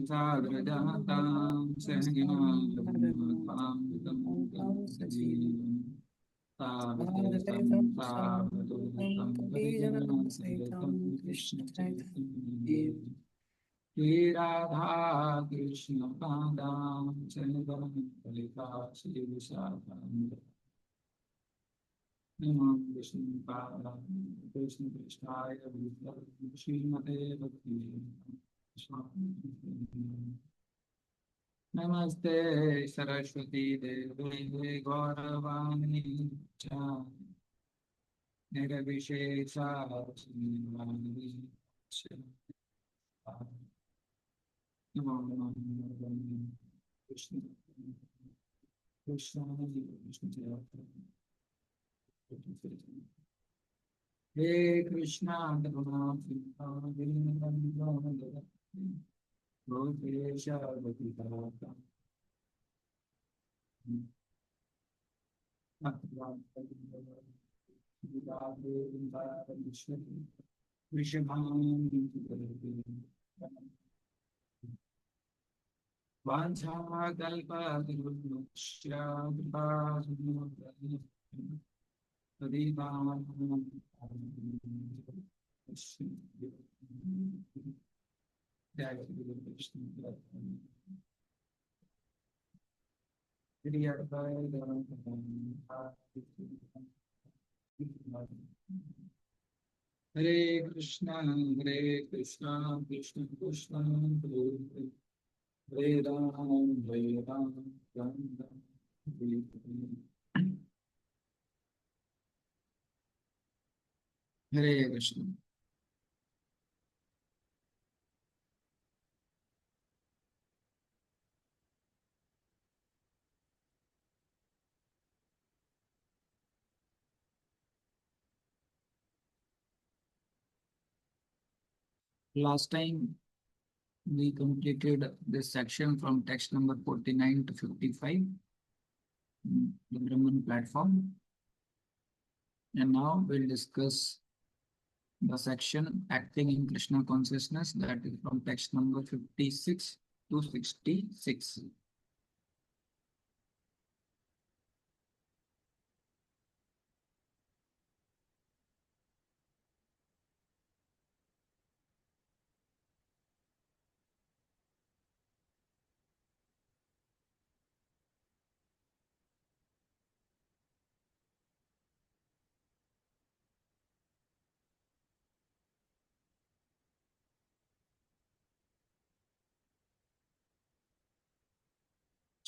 साग्रजातां सहगनां कृष्ण चैतन्य श्री राधा कृष्ण पादां सहगनं ललिता श्री विशाखां नमः विष्णु पादां कृष्ण कृष्णाय श्रीमते भक्ति नमस्ते सरस्वती देवे गौरवाणी निर्विशेषा शून्यवादी नमो नमः कृष्ण कृष्ण हे कृष्णा करुणा Sindhu Deenbandhu Bhutesh भक्तिदाता Hare Krishna, Krishna Krishna, Hare Ram, Hare Ram, Ram Ram, Hare Hare. Hare Krishna. Last time we completed this section from text number 49 to 55, the Brahman platform. And now we'll discuss the section acting in Krishna consciousness, that is from text number 56 to 66.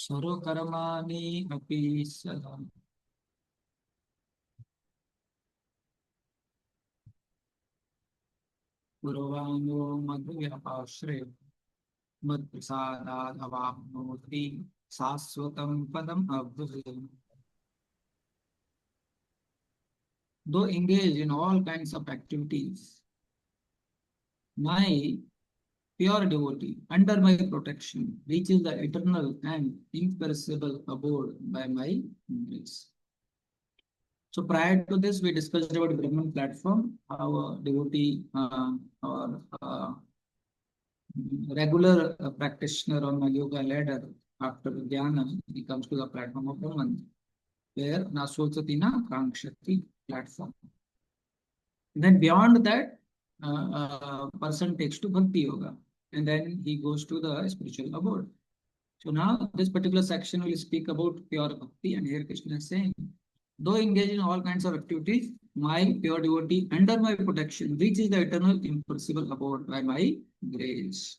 सर्वकर्माणि अपि सदा कुर्वाणो मद्व्यापाश्रय मत्प्रसादादवाप्नोति शाश्वतं पदम् अव्ययम्. Though engaged in all kinds of activities, my pure devotee, under my protection, reaches the eternal and imperishable abode by my grace. So prior to this, we discussed about Brahman platform, how a devotee or regular practitioner on a yoga ladder, after dhyana, he comes to the platform of Brahman, where Nasosati na Kangshati platform. Then beyond that, person takes to Bhakti Yoga, and then he goes to the spiritual abode. So now this particular section will speak about pure Bhakti, and here Krishna is saying, though engaged in all kinds of activities, my pure devotee under my protection reaches the eternal impossible abode by my grace.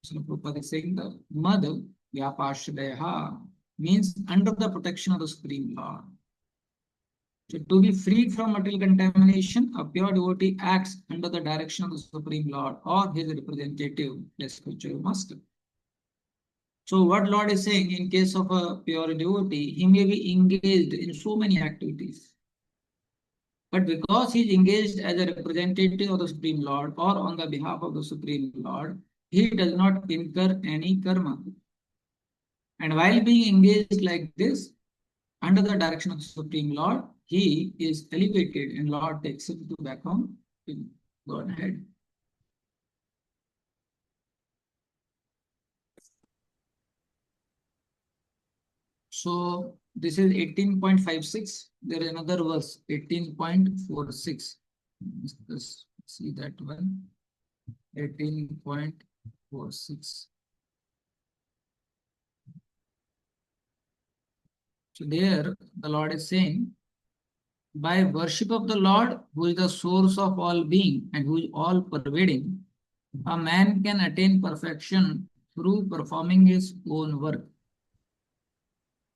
So Prabhupada is saying the mother, Vyapashrayaha, means under the protection of the Supreme Lord. So to be freed from material contamination, a pure devotee acts under the direction of the Supreme Lord or his representative, the spiritual master. So what Lord is saying, in case of a pure devotee, he may be engaged in so many activities. But because he is engaged as a representative of the Supreme Lord or on the behalf of the Supreme Lord, he does not incur any karma. And while being engaged like this, under the direction of the Supreme Lord, he is elevated and Lord takes him to back home to go ahead. So this is 18.56. There is another verse, 18.46. Let's see that one. 18.46. So there the Lord is saying, by worship of the Lord, who is the source of all being and who is all pervading, a man can attain perfection through performing his own work.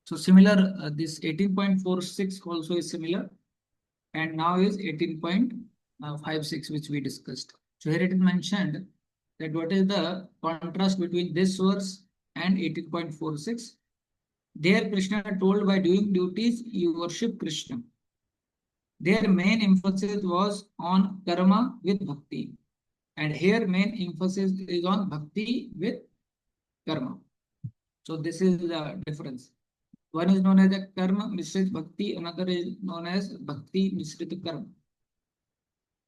So similar, this 18.46 also is similar, and now is 18.56, which we discussed. So here it is mentioned that what is the contrast between this verse and 18.46. There Krishna told, by doing duties you worship Krishna. Their main emphasis was on karma with bhakti. And here main emphasis is on bhakti with karma. So this is the difference. One is known as a karma mishrit bhakti, another is known as bhakti mishrit karma.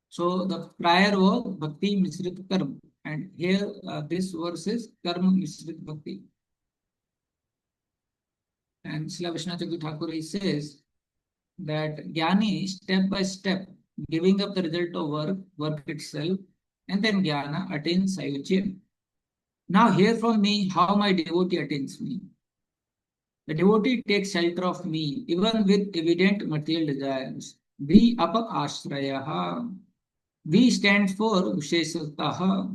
So the prior was bhakti mishrit karma, and here this verse is karma mishrit bhakti. And Srila Vishnu Thakur, he says that Jnani, step by step, giving up the result of work itself, and then Jnana attains Sayuchya. Now hear from me how my devotee attains me. The devotee takes shelter of me, even with evident material desires. V apa ashrayaha. V stands for Vishesataha,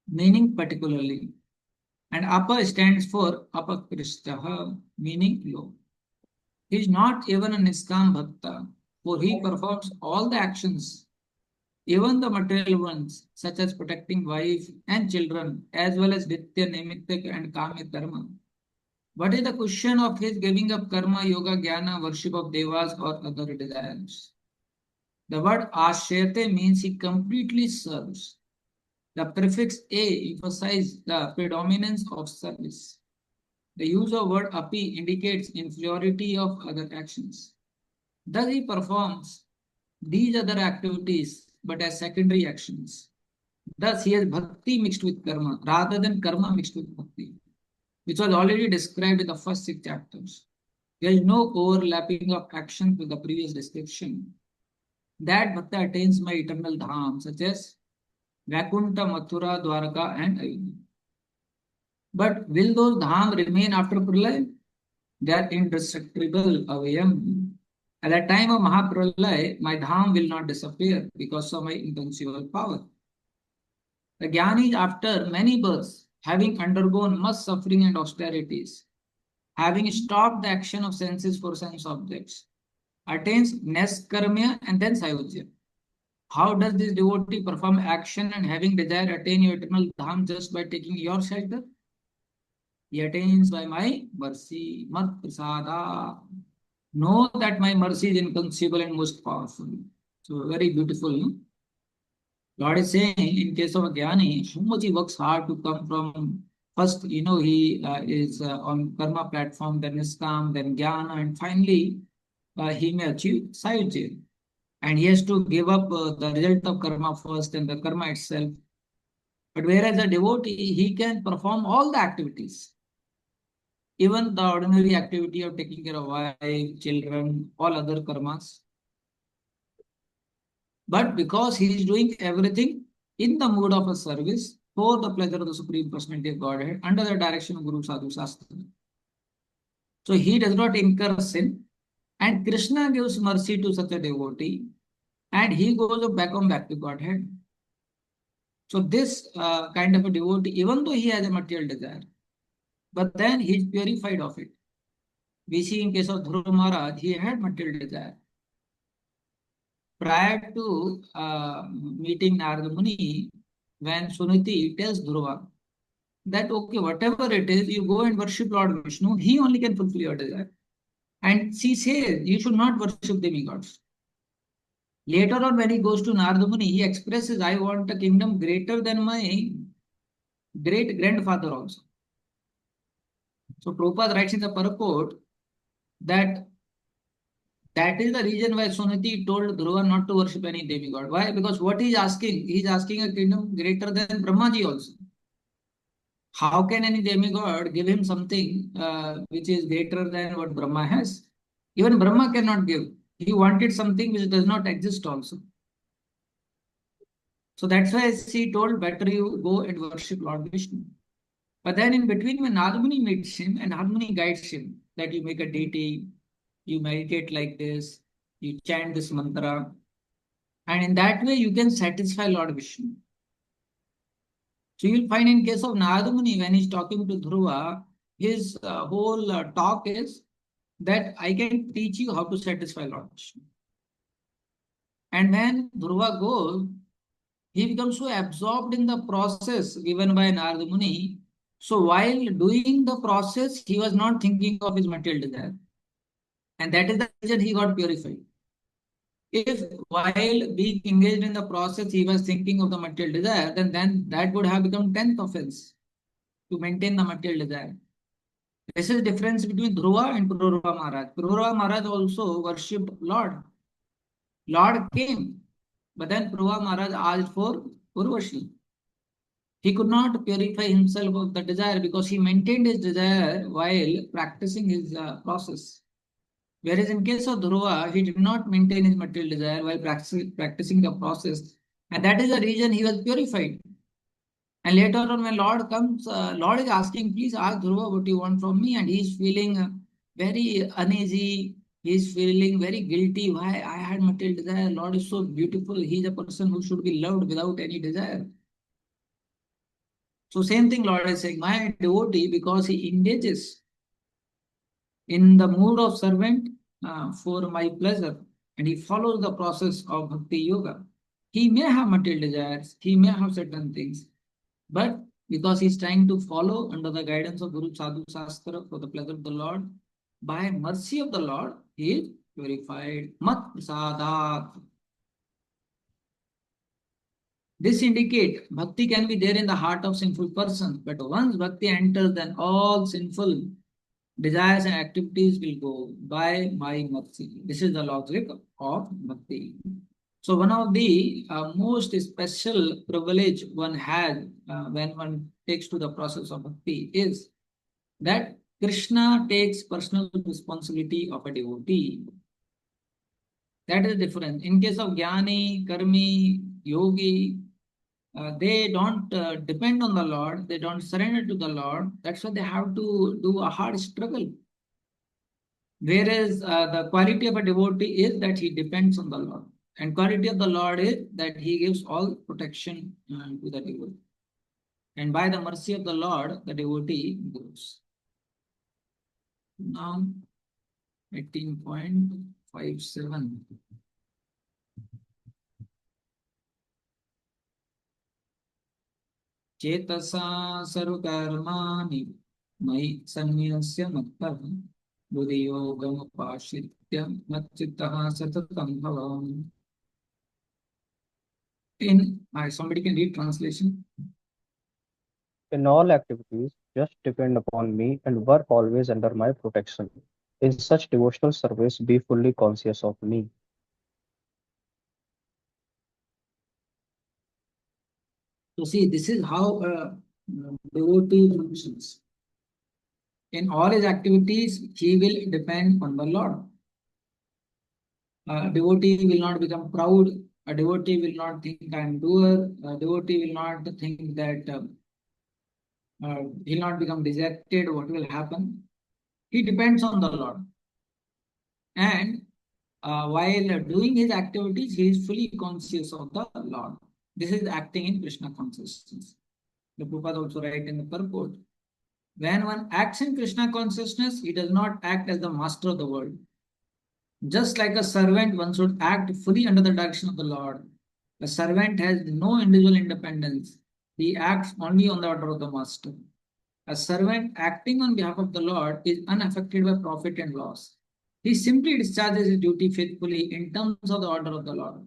meaning particularly. And apa stands for apakristaha, meaning low. He is not even a Niskam Bhakta, for he performs all the actions, even the material ones, such as protecting wife and children, as well as Nitya, Nimitta and Kami Dharma. What is the question of his giving up karma, yoga, jnana, worship of devas or other desires? The word ashrayate means he completely serves. The prefix a emphasizes the predominance of service. The use of word api indicates inferiority of other actions. Thus he performs these other activities but as secondary actions. Thus he has bhakti mixed with karma rather than karma mixed with bhakti, which was already described in the first 6 chapters. There is no overlapping of actions with the previous description. That bhakta attains my eternal dham, such as Vakunta, Mathura, Dwaraka, and Ayodhya. But will those dham remain after Pralaya? They are indestructible, avayam. At the time of Mahapralaya, my dham will not disappear because of my invincible power. The jnani, after many births, having undergone much suffering and austerities, having stopped the action of senses for sense objects, attains neskarmya and then sayojya. How does this devotee perform action and having desire attain your eternal dham just by taking your shelter? He attains by my mercy, mat prasada. Know that my mercy is inconceivable and most powerful. So very beautiful. No? Lord is saying in case of a jnani, how much he works hard to come from first, he is on karma platform, then niskam, then jnana, and finally he may achieve sayujya. And he has to give up the result of karma first and the karma itself. But whereas a devotee, he can perform all the activities, even the ordinary activity of taking care of wife, children, all other karmas. But because he is doing everything in the mood of a service for the pleasure of the Supreme Personality of Godhead under the direction of Guru Sadhu Shastra. So he does not incur sin, and Krishna gives mercy to such a devotee, and he goes back to Godhead. So this kind of a devotee, even though he has a material desire, but then he is purified of it. We see in case of Dhruva Maharaj, he had material desire. Prior to meeting Narada Muni, when Suniti tells Dhruva that, okay, whatever it is, you go and worship Lord Vishnu, he only can fulfill your desire. And she says, you should not worship demigods. Later on, when he goes to Narada Muni, he expresses, I want a kingdom greater than my great grandfather also. So Prabhupada writes in the purport that that is the reason why Suniti told Dhruva not to worship any demigod. Why? Because what he is asking a kingdom greater than Brahmaji also. How can any demigod give him something which is greater than what Brahma has? Even Brahma cannot give. He wanted something which does not exist also. So that's why she told, better you go and worship Lord Vishnu. But then in between, when Nagmuni meets him and Nagmuni guides him, that you make a deity, you meditate like this, you chant this mantra, and in that way you can satisfy Lord Vishnu. So you'll find in case of Nagmuni, when he's talking to Dhruva, his whole talk is that I can teach you how to satisfy Lord Vishnu. And when Dhruva goes, he becomes so absorbed in the process given by Narada Muni. So while doing the process, he was not thinking of his material desire. And that is the reason he got purified. If while being engaged in the process, he was thinking of the material desire, then that would have become 10th offense to maintain the material desire. This is the difference between Dhruva and Pururava Maharaj. Pururava Maharaj also worshipped Lord. Lord came, but then Pururava Maharaj asked for Urvashi. He could not purify himself of the desire because he maintained his desire while practicing his process. Whereas in case of Dhruva, he did not maintain his material desire while practicing the process. And that is the reason he was purified. And later on, when Lord comes, Lord is asking, please ask Dhruva what you want from me. And he's feeling very uneasy. He's feeling very guilty. Why I had material desire? Lord is so beautiful. He's a person who should be loved without any desire. So same thing Lord is saying, my devotee, because he engages in the mood of servant for my pleasure, and he follows the process of bhakti yoga. He may have material desires, he may have certain things, but because he's trying to follow under the guidance of Guru Sadhu Shastra for the pleasure of the Lord, by mercy of the Lord, he is purified. Mat prasadat. This indicates bhakti can be there in the heart of sinful person, but once bhakti enters, then all sinful desires and activities will go by my mercy. This is the logic of bhakti. So one of the most special privilege one has when one takes to the process of bhakti is that Krishna takes personal responsibility of a devotee. That is the difference. In case of Jnani, Karmi, Yogi, they don't depend on the Lord, they don't surrender to the Lord. That's why they have to do a hard struggle. Whereas the quality of a devotee is that he depends on the Lord. And quality of the Lord is that he gives all protection to the devotee. And by the mercy of the Lord, the devotee grows. Now, 18.57. चेतसा सर्वकर्माणि मयि सन्न्यस्य मत्तः बुद्धियोगमुपाश्रित्य मच्चित्तः सततं भव. Somebody can read translation. In all activities, just depend upon me and work always under my protection. In such devotional service, be fully conscious of me. So see, this is how a devotee functions. In all his activities, he will depend on the Lord. A devotee will not become proud. A devotee will not think I am doer. A devotee will not think that he'll not become dejected. What will happen? He depends on the Lord. And while doing his activities, he is fully conscious of the Lord. This is acting in Krishna consciousness. The Prabhupada also write in the purport. When one acts in Krishna consciousness, he does not act as the master of the world. Just like a servant, one should act fully under the direction of the Lord. A servant has no individual independence. He acts only on the order of the master. A servant acting on behalf of the Lord is unaffected by profit and loss. He simply discharges his duty faithfully in terms of the order of the Lord.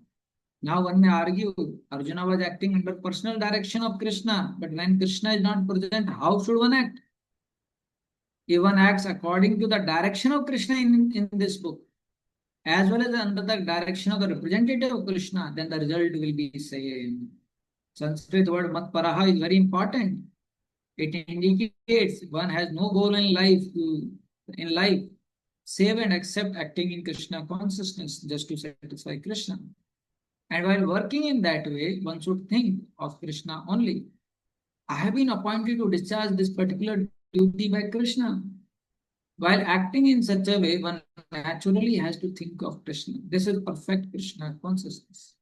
Now one may argue Arjuna was acting under personal direction of Krishna, but when Krishna is not present, how should one act? If one acts according to the direction of Krishna in this book, as well as under the direction of the representative of Krishna, then the result will be same. Sanskrit word mat paraha is very important. It indicates one has no goal in life, save and accept acting in Krishna consciousness just to satisfy Krishna. And while working in that way, one should think of Krishna only. I have been appointed to discharge this particular duty by Krishna. While acting in such a way, one naturally has to think of Krishna. This is perfect Krishna consciousness.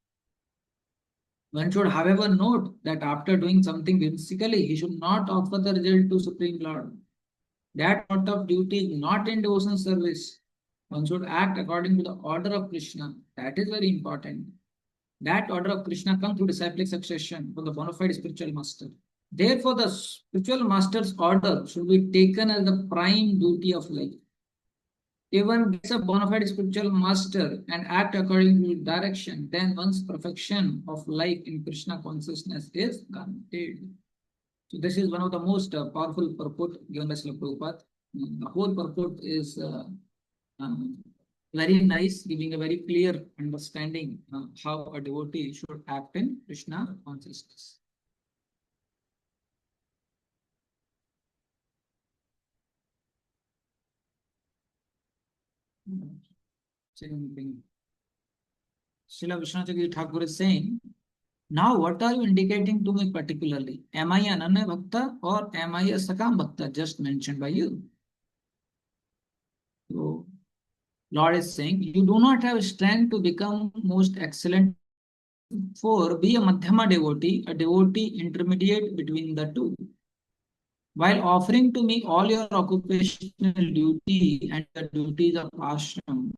One should, however, note that after doing something whimsically, he should not offer the result to Supreme Lord. That sort of duty is not in devotion service. One should act according to the order of Krishna. That is very important. That order of Krishna comes through disciplic succession from the bona fide spiritual master. Therefore, the spiritual master's order should be taken as the prime duty of life. If one gets a bona fide spiritual master and act according to his direction, then one's perfection of life in Krishna consciousness is guaranteed. So this is one of the most powerful purport given by Srila Prabhupada. The whole purport is very nice, giving a very clear understanding how a devotee should act in Krishna consciousness. Second thing, Srila Vishwanath Thakur is saying, now what are you indicating to me particularly? Am I an Ananya Bhakta or am I a Sakam Bhakta just mentioned by you? So Lord is saying, you do not have strength to become most excellent. For be a Madhyama devotee, a devotee intermediate between the two. While offering to me all your occupational duty and the duties of ashram,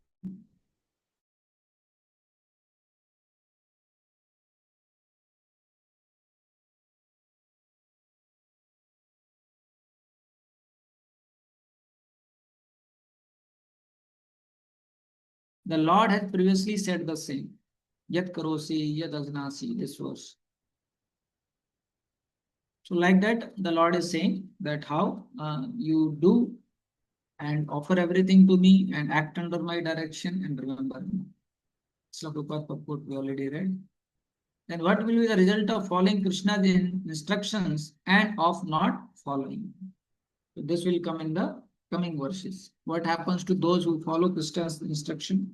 the Lord had previously said the same. Yat karosi, yat ajnasi, this verse. So like that, the Lord is saying that how you do and offer everything to me and act under my direction and remember me. Prabhupada purport we already read. Then what will be the result of following Krishna's instructions and of not following? So this will come in the coming verses. What happens to those who follow Krishna's instruction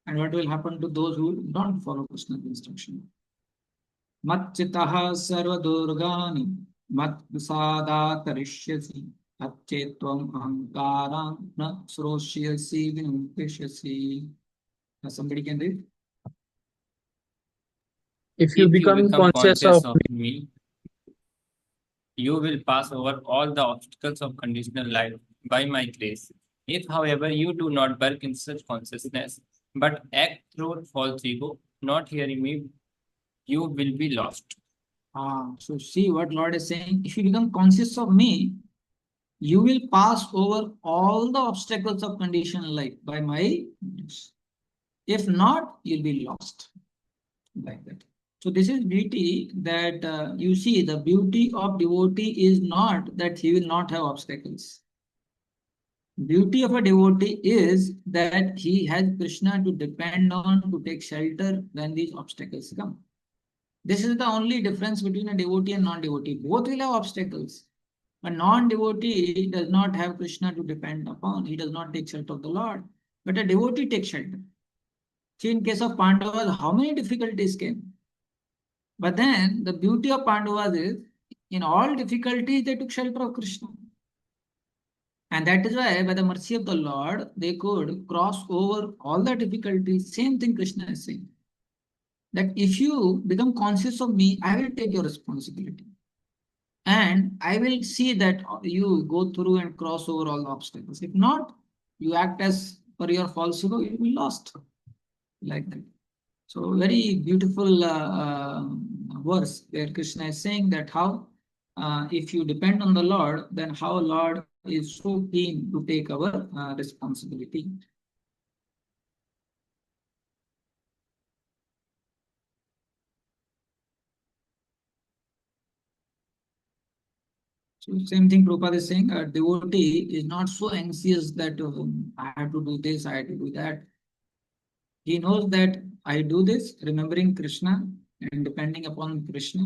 and what will happen to those who don't follow Krishna's instruction? Matchitaha sarvadurgani matprasada karishyasi achetvam ahankaram na sroshyasi vinupeshyasi. Somebody can read? If you If you become become conscious of conscious of me, you will pass over all the obstacles of conditional life by my grace. If, however, you do not work in such consciousness, but act through false ego, not hearing me, you will be lost. So see what Lord is saying. If you become conscious of me, you will pass over all the obstacles of conditional life by my grace. If not, you'll be lost. Like that. So this is beauty that you see, the beauty of devotee is not that he will not have obstacles. Beauty of a devotee is that he has Krishna to depend on, to take shelter when these obstacles come. This is the only difference between a devotee and non-devotee. Both will have obstacles. A non-devotee does not have Krishna to depend upon. He does not take shelter of the Lord. But a devotee takes shelter. See, in case of Pandavas, how many difficulties came? But then the beauty of Pandavas is, in all difficulties, they took shelter of Krishna. And that is why, by the mercy of the Lord, they could cross over all the difficulties. Same thing Krishna is saying. That if you become conscious of me, I will take your responsibility. And I will see that you go through and cross over all the obstacles. If not, you act as per your false ego, you will be lost. Like that. So very beautiful verse where Krishna is saying that how if you depend on the Lord, then how Lord is so keen to take our responsibility. So same thing Prabhupada is saying, a devotee is not so anxious that I have to do this, I have to do that. He knows that I do this, remembering Krishna and depending upon Krishna.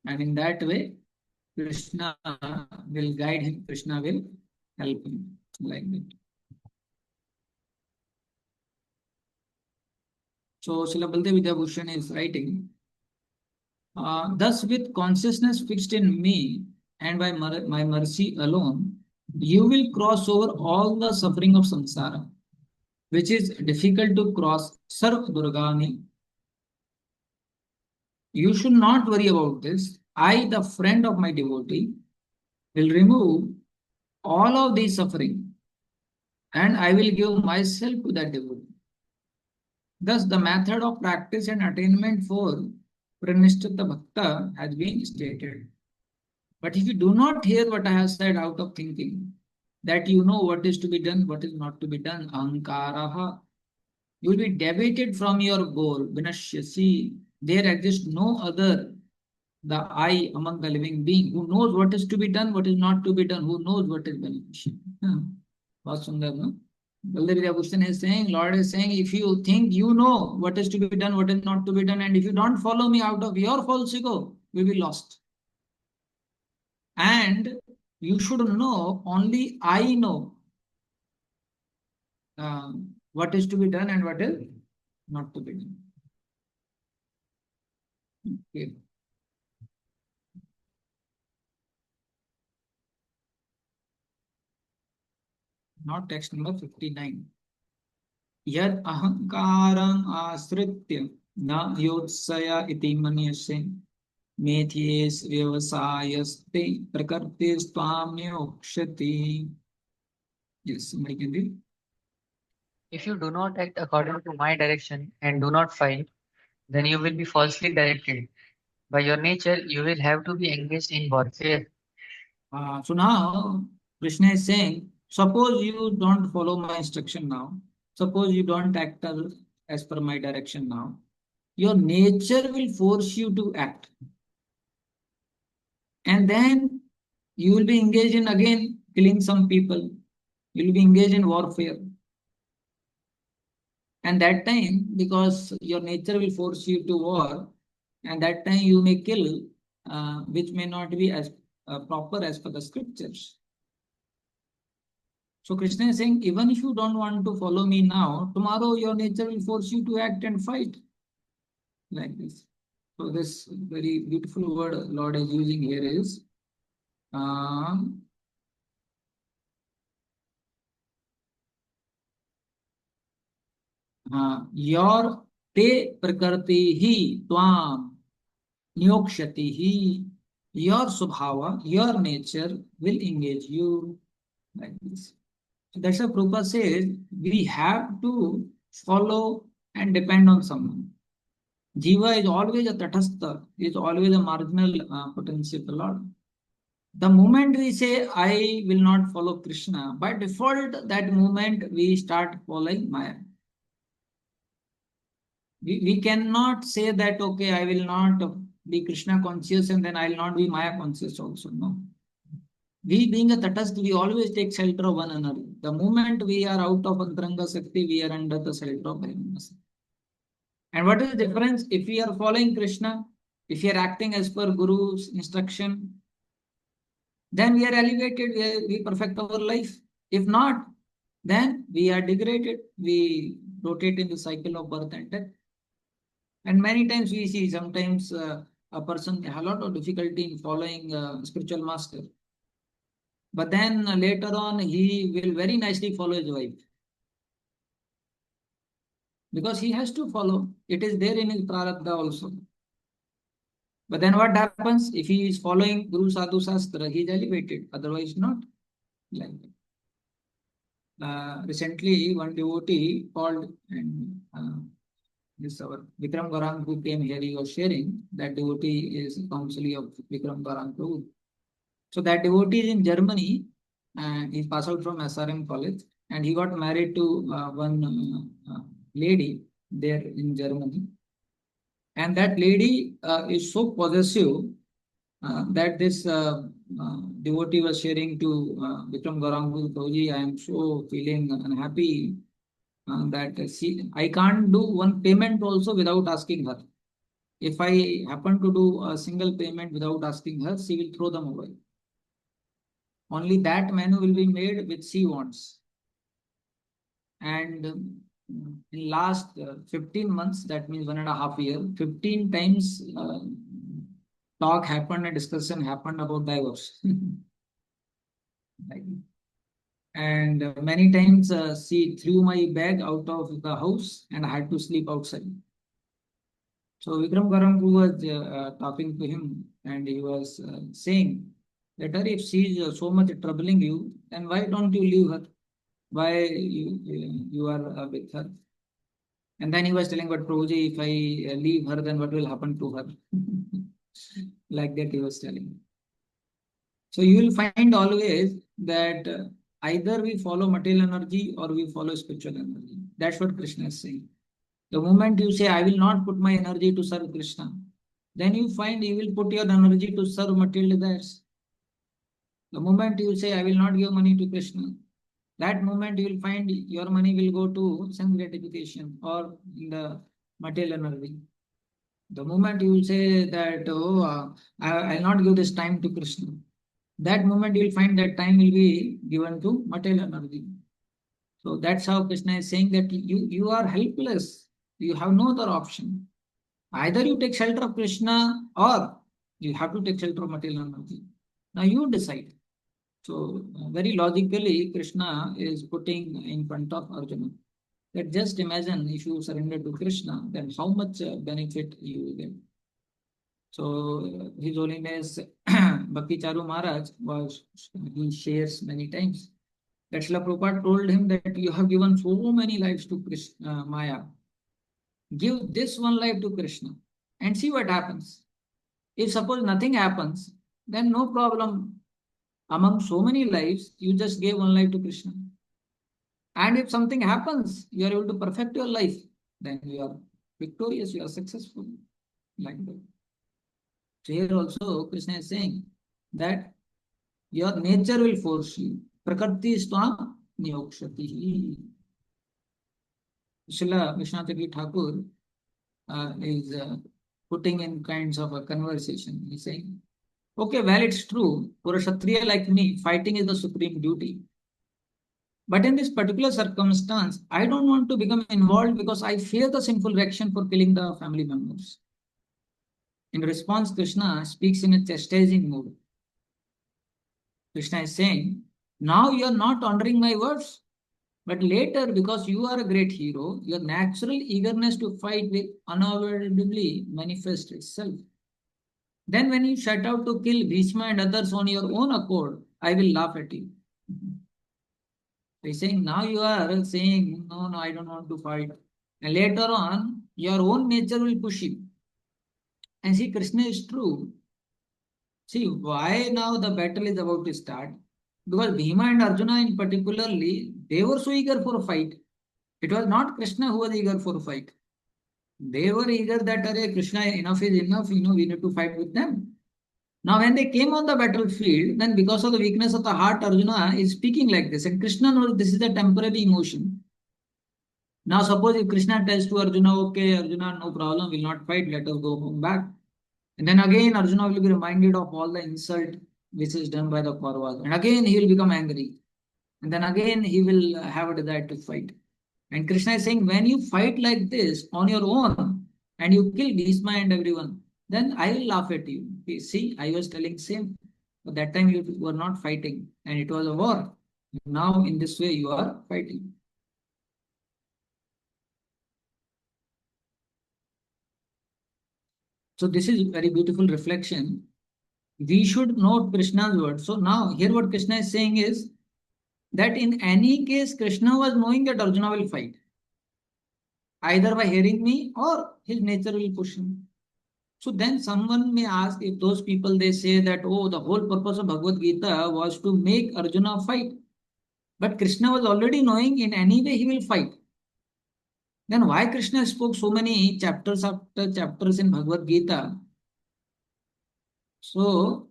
And in that way, Krishna will guide him, Krishna will help him, like that. So Srila Baldev Vidyabhushan is writing, thus with consciousness fixed in me and by my mercy alone, you will cross over all the suffering of samsara, which is difficult to cross. Sarv Durgani. You should not worry about this. I, the friend of my devotee, will remove all of these suffering and I will give myself to that devotee. Thus, the method of practice and attainment for Pranishtata Bhakta has been stated. But if you do not hear what I have said out of thinking, that you know what is to be done, what is not to be done, ahankaraha, you will be deviated from your goal, vinashyasi. There exists no other, the I among the living being, who knows what is to be done, what is not to be done, who knows what is beneficial. बहुत सुंदर, no? Baldev Vidyabhushan is saying, Lord is saying, if you think you know what is to be done, what is not to be done, and if you don't follow me out of your false ego, we will be lost. And you should know only I know what is to be done and what is not to be done. Okay. Now text number 59. Yad ahankaram asritya na yotsaya iti manyase methyes vyavasayaste prakarti swamyokshati. Yes, somebody can read. If you do not act according to my direction and do not fight, then you will be falsely directed. By your nature, you will have to be engaged in warfare. So now Krishna is saying, suppose you don't follow my instruction now, suppose you don't act as per my direction now, your nature will force you to act. And then you will be engaged in again killing some people. You will be engaged in warfare. And that time, because your nature will force you to war, and that time you may kill, which may not be as proper as per the scriptures. So Krishna is saying, even if you don't want to follow me now, tomorrow your nature will force you to act and fight. Like this. So this very beautiful word Lord is using here is your te prakrti hi tvam nyokshati hi, your subhava, your nature will engage you, like this. So that's why Prabhupada says we have to follow and depend on someone. Jiva is always a tatastha, is always a marginal potency of the Lord. The moment we say, I will not follow Krishna, by default, that moment we start following Maya. We cannot say that, okay, I will not be Krishna conscious and then I will not be Maya conscious also. No. We being a tatastha, we always take shelter of one another. The moment we are out of Antaranga Sakti, we are under the shelter of Brahmana Sakti. And what is the difference? If we are following Krishna, if we are acting as per Guru's instruction, then we are elevated, we perfect our life. If not, then we are degraded. We rotate in the cycle of birth and death. And many times we see sometimes a person has a lot of difficulty in following spiritual master. But then later on, he will very nicely follow his wife. Because he has to follow. It is there in his prarabdha also. But then what happens? If he is following Guru Sadhu Sastra, he is elevated. Otherwise not. Like that. Recently, one devotee called and this our Vikram Garang who came here, he was sharing that devotee is counselee of Vikram Garang Prabhu. So that devotee is in Germany and he passed out from SRM college and he got married to one lady there in Germany. And that lady is so possessive that this devotee was sharing to Vikram Gaurang Prabhuji, I am so feeling unhappy that I can't do one payment also without asking her. If I happen to do a single payment without asking her, she will throw them away. Only that menu will be made which she wants. And in last 15 months, that means 1.5 years, 15 times talk happened and discussion happened about divorce. Right. And many times she threw my bag out of the house and I had to sleep outside. So Vikram Karampu was talking to him and he was saying that if she is so much troubling you, then why don't you leave her? Why you are with her? And then he was telling, but Prabhuji, if I leave her, then what will happen to her? Like that he was telling. So you will find always that either we follow material energy or we follow spiritual energy. That's what Krishna is saying. The moment you say, I will not put my energy to serve Krishna, then you find you will put your energy to serve material desires. The moment you say, I will not give money to Krishna, that moment you will find your money will go to sense gratification or in the material energy. The moment you will say that, oh, I will not give this time to Krishna, that moment you will find that time will be given to material energy. So that's how Krishna is saying that you are helpless. You have no other option. Either you take shelter of Krishna or you have to take shelter of material energy. Now you decide. So very logically, Krishna is putting in front of Arjuna that just imagine if you surrender to Krishna, then how much benefit you will get. So His Holiness Bhakti Charu Maharaj he shares many times that Srila Prabhupada told him that you have given so many lives to Krishna, Maya. Give this one life to Krishna and see what happens. If suppose nothing happens, then no problem. Among so many lives, you just gave one life to Krishna. And if something happens, you are able to perfect your life, then you are victorious, you are successful. Like that. So here also Krishna is saying that your nature will force you. Prakriti svam niyokshati. Srila Vishwanath Thakur is putting in kinds of a conversation. He's saying, okay, well, it's true. For a Kshatriya like me, fighting is the supreme duty. But in this particular circumstance, I don't want to become involved because I fear the sinful reaction for killing the family members. In response, Krishna speaks in a chastising mood. Krishna is saying, now you are not honoring my words, but later, because you are a great hero, your natural eagerness to fight will unavoidably manifest itself. Then when you set out to kill Bhishma and others on your own accord, I will laugh at you. He's saying, now you are saying, no, I don't want to fight. And later on, your own nature will push you. And see, Krishna is true. See, why now the battle is about to start? Because Bhima and Arjuna in particularly, they were so eager for a fight. It was not Krishna who was eager for a fight. They were eager that, Arey, Krishna, enough is enough, we need to fight with them. Now, when they came on the battlefield, then because of the weakness of the heart, Arjuna is speaking like this. And Krishna knows this is a temporary emotion. Now, suppose if Krishna tells to Arjuna, okay, Arjuna, no problem, we'll not fight, let us go home back. And then again, Arjuna will be reminded of all the insult which is done by the Kauravas. And again, he will become angry. And then again, he will have a desire to fight. And Krishna is saying, when you fight like this on your own and you kill Bhishma and everyone, then I will laugh at you. See, I was telling same. But that time you were not fighting and it was a war. Now in this way you are fighting. So this is very beautiful reflection. We should note Krishna's words. So now here what Krishna is saying is that in any case, Krishna was knowing that Arjuna will fight. Either by hearing me or his nature will push him. So then someone may ask if those people they say that, oh, the whole purpose of Bhagavad Gita was to make Arjuna fight. But Krishna was already knowing in any way he will fight. Then why Krishna spoke so many chapters after chapters in Bhagavad Gita? So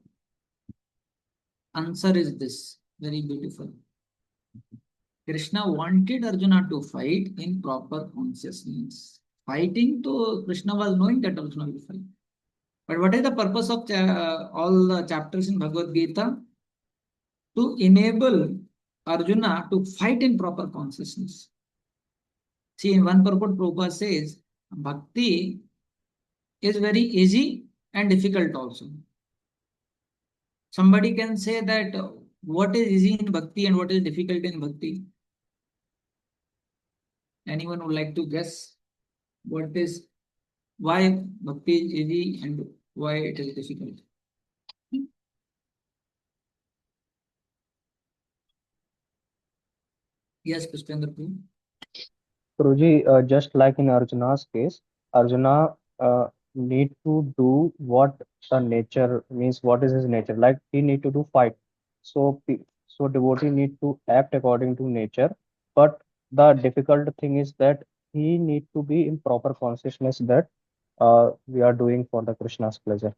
answer is this, very beautiful. Krishna wanted Arjuna to fight in proper consciousness. Fighting, so Krishna was knowing that Arjuna will fight. But what is the purpose of all the chapters in Bhagavad Gita? To enable Arjuna to fight in proper consciousness. See, in one purport, Prabhupada says, Bhakti is very easy and difficult also. Somebody can say that what is easy in Bhakti and what is difficult in Bhakti? Anyone would like to guess why Bhakti is easy and why it is difficult? Yes, Pushpendra, please. Prabhuji, just like in Arjuna's case, Arjuna need to do what the nature means. What is his nature? Like he need to do fight. So devotee need to act according to nature. But the difficult thing is that he need to be in proper consciousness that we are doing for the Krishna's pleasure.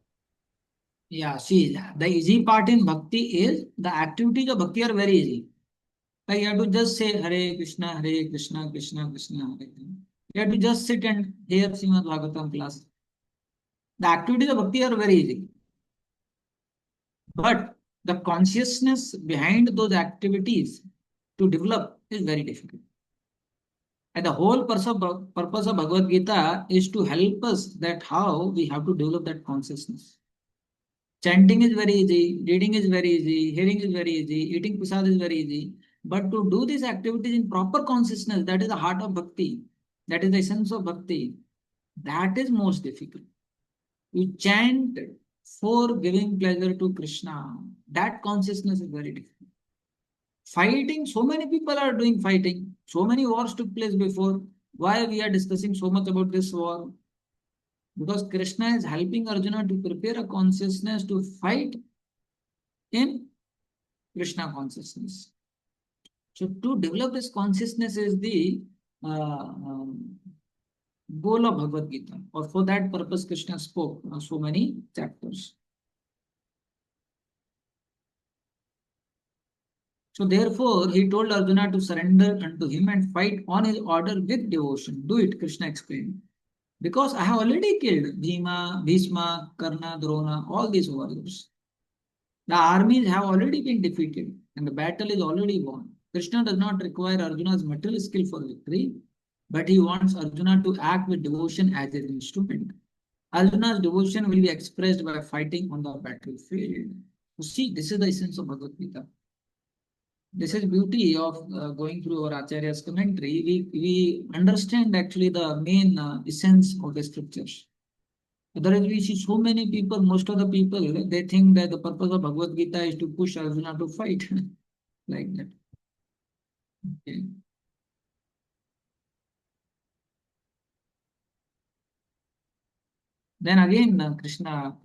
Yeah, see, the easy part in Bhakti is the activities of Bhakti are very easy. Like you have to just say Hare Krishna, Krishna Krishna, Hare Hare. You have to just sit and hear Srimad Bhagavatam class. The activities of Bhakti are very easy. But the consciousness behind those activities to develop is very difficult. And the whole purpose of Bhagavad Gita is to help us that how we have to develop that consciousness. Chanting is very easy, reading is very easy, hearing is very easy, eating prasad is very easy. But to do these activities in proper consciousness, that is the heart of bhakti, that is the essence of bhakti, that is most difficult. You chant for giving pleasure to Krishna, that consciousness is very difficult. Fighting, so many people are doing fighting, so many wars took place before. Why we are discussing so much about this war? Because Krishna is helping Arjuna to prepare a consciousness to fight in Krishna consciousness. So to develop this consciousness is the goal of Bhagavad Gita, or for that purpose Krishna spoke so many chapters. So therefore he told Arjuna to surrender unto him and fight on his order with devotion. Do it, Krishna explained. Because I have already killed Bhima, Bhishma, Karna, Drona, all these warriors. The armies have already been defeated and the battle is already won. Krishna does not require Arjuna's material skill for victory, but he wants Arjuna to act with devotion as his instrument. Arjuna's devotion will be expressed by fighting on the battlefield. So see, this is the essence of Bhagavad Gita. This is beauty of going through our Acharya's commentary. We understand actually the main essence of the scriptures. Otherwise, we see so many people, most of the people, they think that the purpose of Bhagavad Gita is to push Arjuna to fight like that. Okay. Then again, Krishna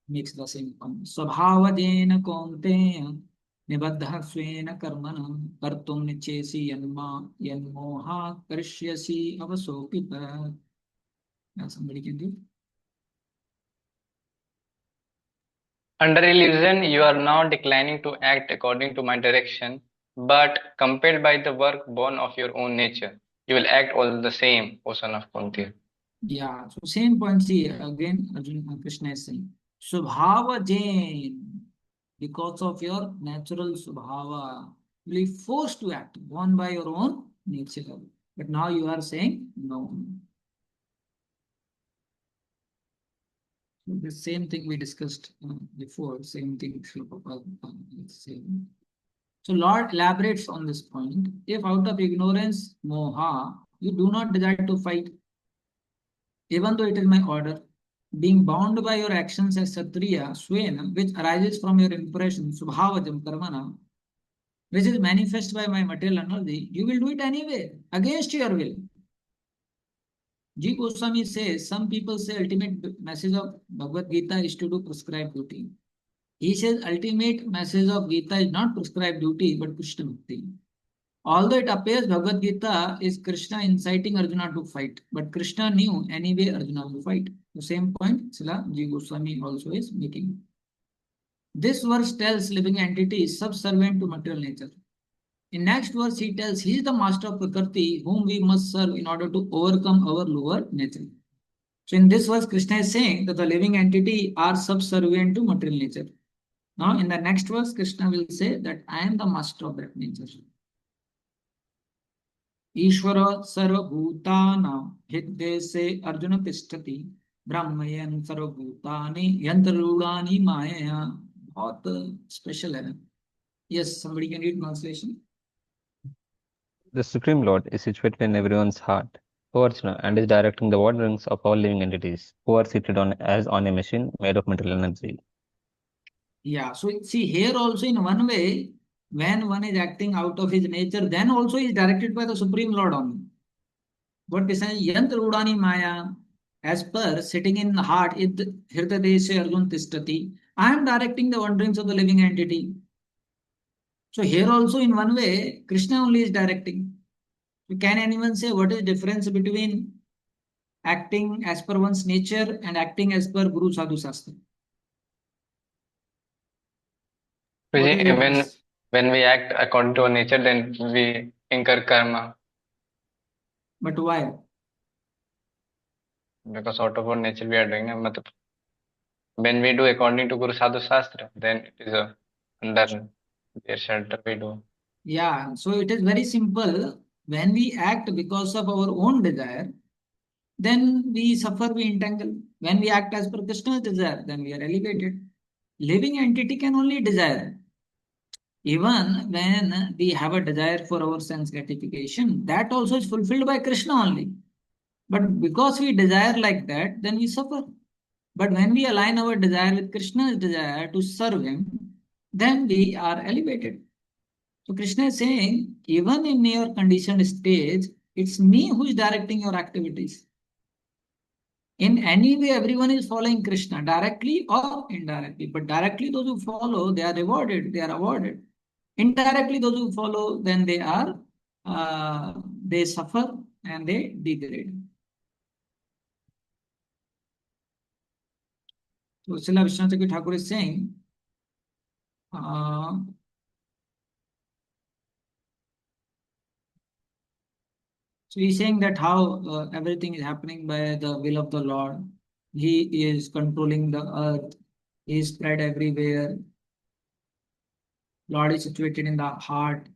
makes the same point. Svabhavajena kaunteya nibaddha svena karmana kartum nichesi yanmoha karishyasi avasokita. Somebody can do. Under illusion, you are now declining to act according to my direction, but compelled by the work born of your own nature, you will act all the same, O son of Kunti. Yeah, so same point. See, again, Arjuna, Krishna is saying, Subhava Jain, because of your natural Subhava, you will be forced to act, born by your own nature. But now you are saying no. So the same thing we discussed before, same thing. So Lord elaborates on this point. If out of ignorance, moha, you do not desire to fight, even though it is my order, being bound by your actions as Satriya, Swena, which arises from your impression, Subhavajam Karmana, which is manifest by my material energy, you will do it anyway, against your will. G. Goswami says, some people say ultimate message of Bhagavad Gita is to do prescribed duty. He says ultimate message of Gita is not prescribed duty, but Krishna Bhakti. Although it appears Bhagavad Gita is Krishna inciting Arjuna to fight, but Krishna knew anyway Arjuna will fight. The same point Srila G. Goswami also is making. This verse tells living entity is subservient to material nature. In next verse, he tells he is the master of Prakriti, whom we must serve in order to overcome our lower nature. So in this verse, Krishna is saying that the living entity are subservient to material nature. Now, in the next verse, Krishna will say that I am the master of that nature. Ishvara sarvabhutana hidde se Arjuna tishtati brahmayan sarvabhutani yantarudani maya. बहुत special है. Yes, somebody can read translation. The Supreme Lord is situated in everyone's heart, O Arjuna, and is directing the wanderings of all living entities, who are seated on as on a machine made of material energy. Yeah, so see here also in one way, when one is acting out of his nature, then also is directed by the Supreme Lord only. What is saying, Yantra Udani Maya, as per sitting in the heart, Hirdadeshe Arjun Tishtati, I am directing the wanderings of the living entity. So here also in one way, Krishna only is directing. So can anyone say what is difference between acting as per one's nature and acting as per Guru Sadhu Sastra? What is the When difference? when we act according to our nature, then we incur karma, But why? because out of our nature we are doing it. Matlab, when we do according to Guru Sadhu Shastra, then it is under their shelter we do. Yeah, so it is very simple. When we act because of our own desire, then we suffer, we entangle. When we act as per Krishna's desire, then we are elevated. Living entity can only desire. Even when we have a desire for our sense gratification, that also is fulfilled by Krishna only. But because we desire like that, then we suffer. But when we align our desire with Krishna's desire to serve Him, then we are elevated. So Krishna is saying, even in your conditioned stage, it's me who is directing your activities. In any way, everyone is following Krishna, directly or indirectly. But directly, those who follow, they are rewarded, they are awarded. Indirectly, those who follow, then they suffer and they degrade. So Srila Vishwanath Thakur is saying, so he's saying that how everything is happening by the will of the Lord. He is controlling the earth. He is spread everywhere. Lord is situated in the heart.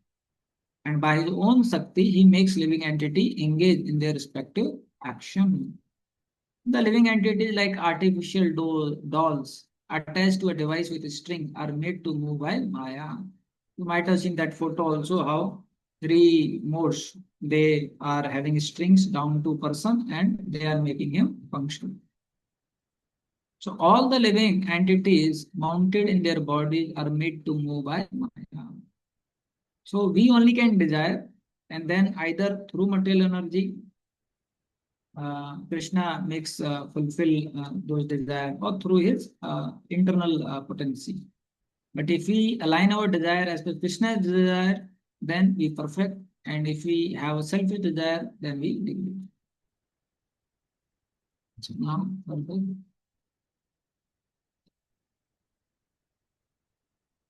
And by his own Sakti, he makes living entity engage in their respective action. The living entities like artificial dolls attached to a device with a string are made to move by Maya. You might have seen that photo also how three modes they are having strings down to person and they are making him function. So all the living entities mounted in their bodies are made to move by Maya. So we only can desire and then either through material energy Krishna makes fulfill those desires or through his internal potency. But if we align our desire as per Krishna's desire, then we perfect. And if we have a selfish desire, then we degrade. So now,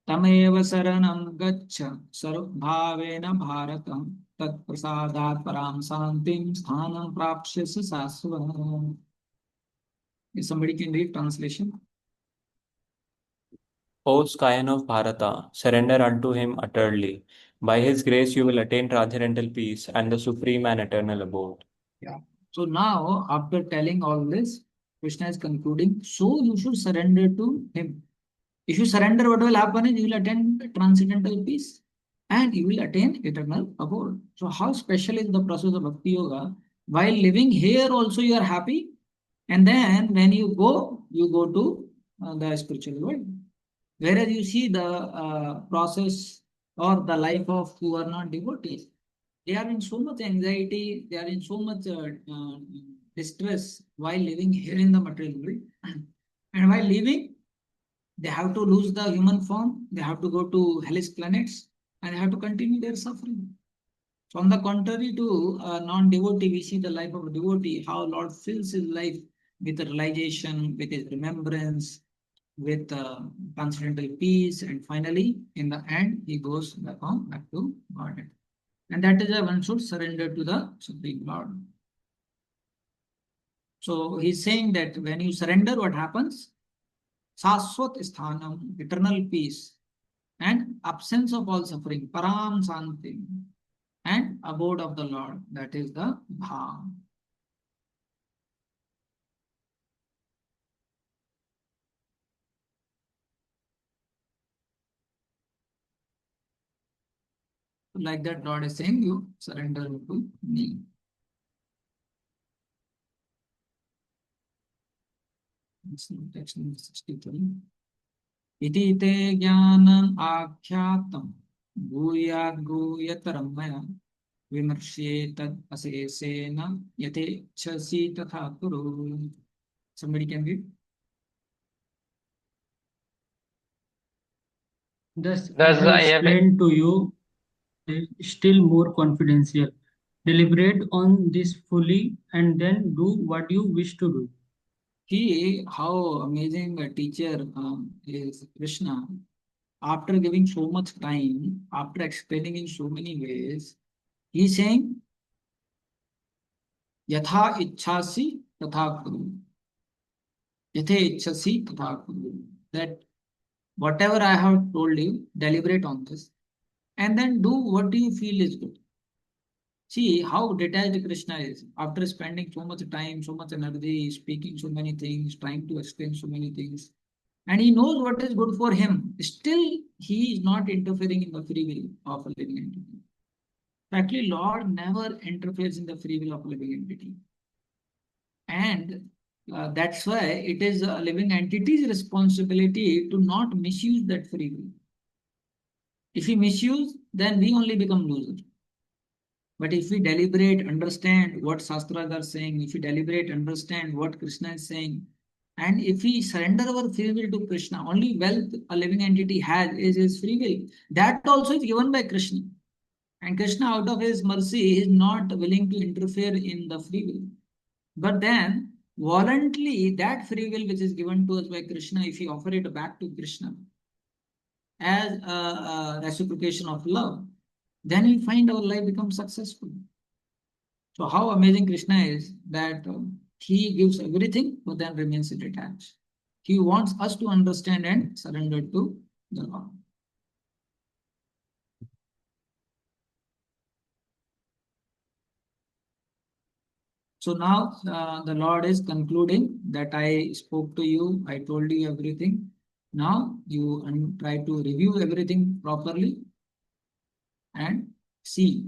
तमेव शरणं गच्छ सर्वभावेन भारत तत्प्रसादात् परां शान्तिं स्थानं प्राप्स्यसि शाश्वतम्. If somebody can read translation. O scion of Bharata, surrender unto him utterly. By his grace you will attain transcendental peace and the supreme and eternal abode. Yeah. So now, after telling all this, Krishna is concluding, so you should surrender to him. If you surrender, what will happen is you will attain transcendental peace and you will attain eternal abode. So how special is the process of Bhakti Yoga? While living here also you are happy, and then when you go to the spiritual world. Whereas you see the process or the life of who are not devotees, they are in so much anxiety, they are in so much distress while living here in the material world. And while living, they have to lose the human form, they have to go to hellish planets, and they have to continue their suffering. So on the contrary to a non-devotee, we see the life of a devotee, how Lord fills his life with realization, with his remembrance, with transcendental peace, and finally, in the end, he goes back to Godhead. And that is why one should surrender to the Supreme Lord. So he's saying that when you surrender, what happens? Saswat sthanam, eternal peace, and absence of all suffering, param santi, and abode of the Lord, that is the Dham. Like that, Lord is saying, you surrender to me. Text number 63. Iti te jnanam akhyātam bhūyāt bhūyataram maya vimarshetad asesena yatechasi tatha kuru. Somebody can read? Thus, Thus I I have explained to you still more confidential. Deliberate on this fully and then do what you wish to do. See how amazing a teacher is Krishna. After giving so much time, after explaining in so many ways, he's saying, Yatha ichhasi tatha kuru. Yathe ichhasi tatha kuru. That whatever I have told you, deliberate on this, and then do what you feel is good. See how detached Krishna is. After spending so much time, so much energy, speaking so many things, trying to explain so many things, and he knows what is good for him, still he is not interfering in the free will of a living entity. Actually, Lord never interferes in the free will of a living entity. And that's why it is a living entity's responsibility to not misuse that free will. If we misuse, then we only become losers. But if we deliberate, understand what Shastras are saying, if we deliberate, understand what Krishna is saying, and if we surrender our free will to Krishna, only wealth a living entity has is his free will. That also is given by Krishna. And Krishna, out of his mercy, is not willing to interfere in the free will. But then, voluntarily, that free will which is given to us by Krishna, if we offer it back to Krishna as a reciprocation of love, then we find our life becomes successful. So how amazing Krishna is that he gives everything but then remains detached. He wants us to understand and surrender to the Lord. So now the Lord is concluding that I spoke to you, I told you everything. Now you try to review everything properly and see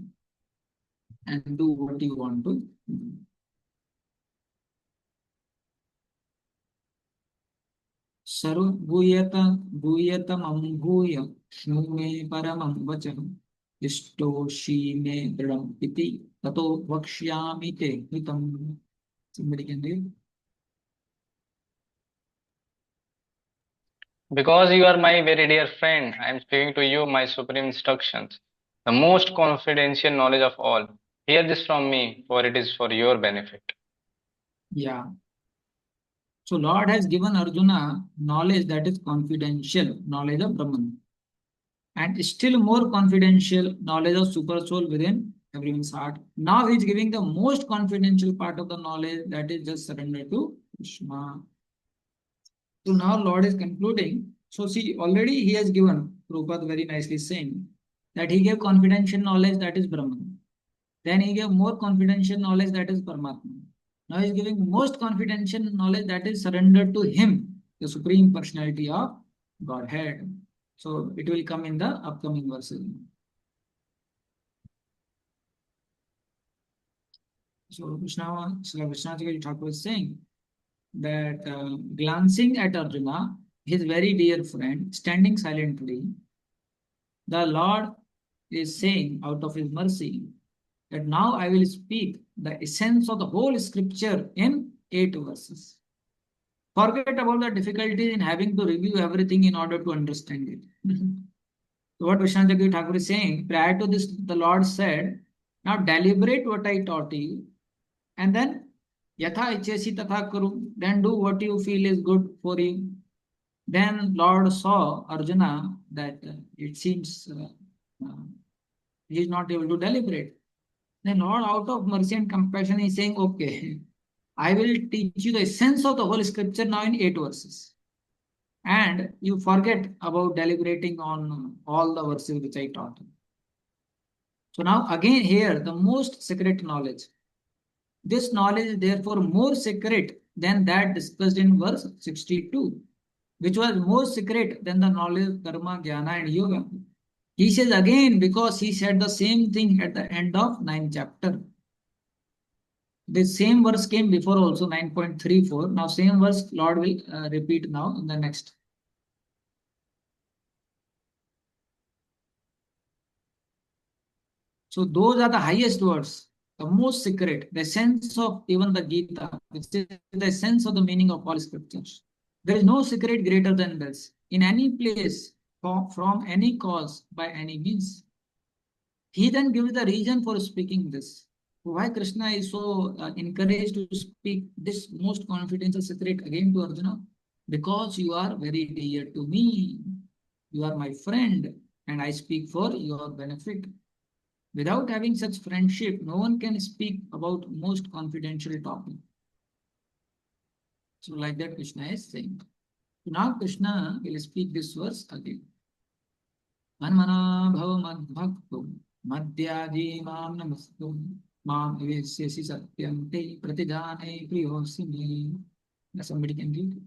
and do what you want to do. भूयतमम्भूय शृणु मे परमं वचनं इष्टोषि मे दृढम् इति ततो वक्ष्यामि ते हितम्. Somebody can read? Because you are my very dear friend, I am speaking to you my supreme instructions, the most confidential knowledge of all. Hear this from me, for it is for your benefit. Yeah. So Lord has given Arjuna knowledge that is confidential, knowledge of Brahman, and still more confidential knowledge of super soul within everyone's heart. Now he is giving the most confidential part of the knowledge, that is just surrender to Krishna. So now Lord is concluding. So see, already he has given, Prabhupada very nicely saying, that he gave confidential knowledge that is Brahman. Then he gave more confidential knowledge that is Paramatma. Now he is giving most confidential knowledge that is surrendered to him, the Supreme Personality of Godhead. So it will come in the upcoming verses. So Srila Vishwanath Thakur is saying that glancing at Arjuna, his very dear friend, standing silently, the Lord is saying out of his mercy that now I will speak the essence of the whole scripture in 8 verses. Forget about the difficulties in having to review everything in order to understand it. So what Vishwanath Thakur is saying, prior to this, the Lord said, now deliberate what I taught you, and then yatha ichesi tatha kuru, then do what you feel is good for you. Then Lord saw Arjuna that it seems he is not able to deliberate. Then Lord, out of mercy and compassion, is saying, okay, I will teach you the essence of the whole scripture now in 8 verses. And you forget about deliberating on all the verses which I taught you. So now again here, the most secret knowledge. This knowledge is therefore more secret than that discussed in verse 62, which was more secret than the knowledge of karma, jnana and yoga. He says again, because he said the same thing at the end of 9th chapter. The same verse came before also, 9.34. Now same verse Lord will repeat now in the next. So those are the highest words, the most secret, the sense of even the Gita, which is the sense of the meaning of all scriptures. There is no secret greater than this. In any place, from any cause, by any means. He then gives the reason for speaking this. Why Krishna is so encouraged to speak this most confidential secret again to Arjuna? Because you are very dear to me. You are my friend, and I speak for your benefit. Without having such friendship, no one can speak about most confidential topic. So like that Krishna is saying. So now Krishna will speak this verse again. Manmana bhava madbhakto madhyaji mam namastu mam evesyasi satyam te pratijane priyosi me. Somebody can read.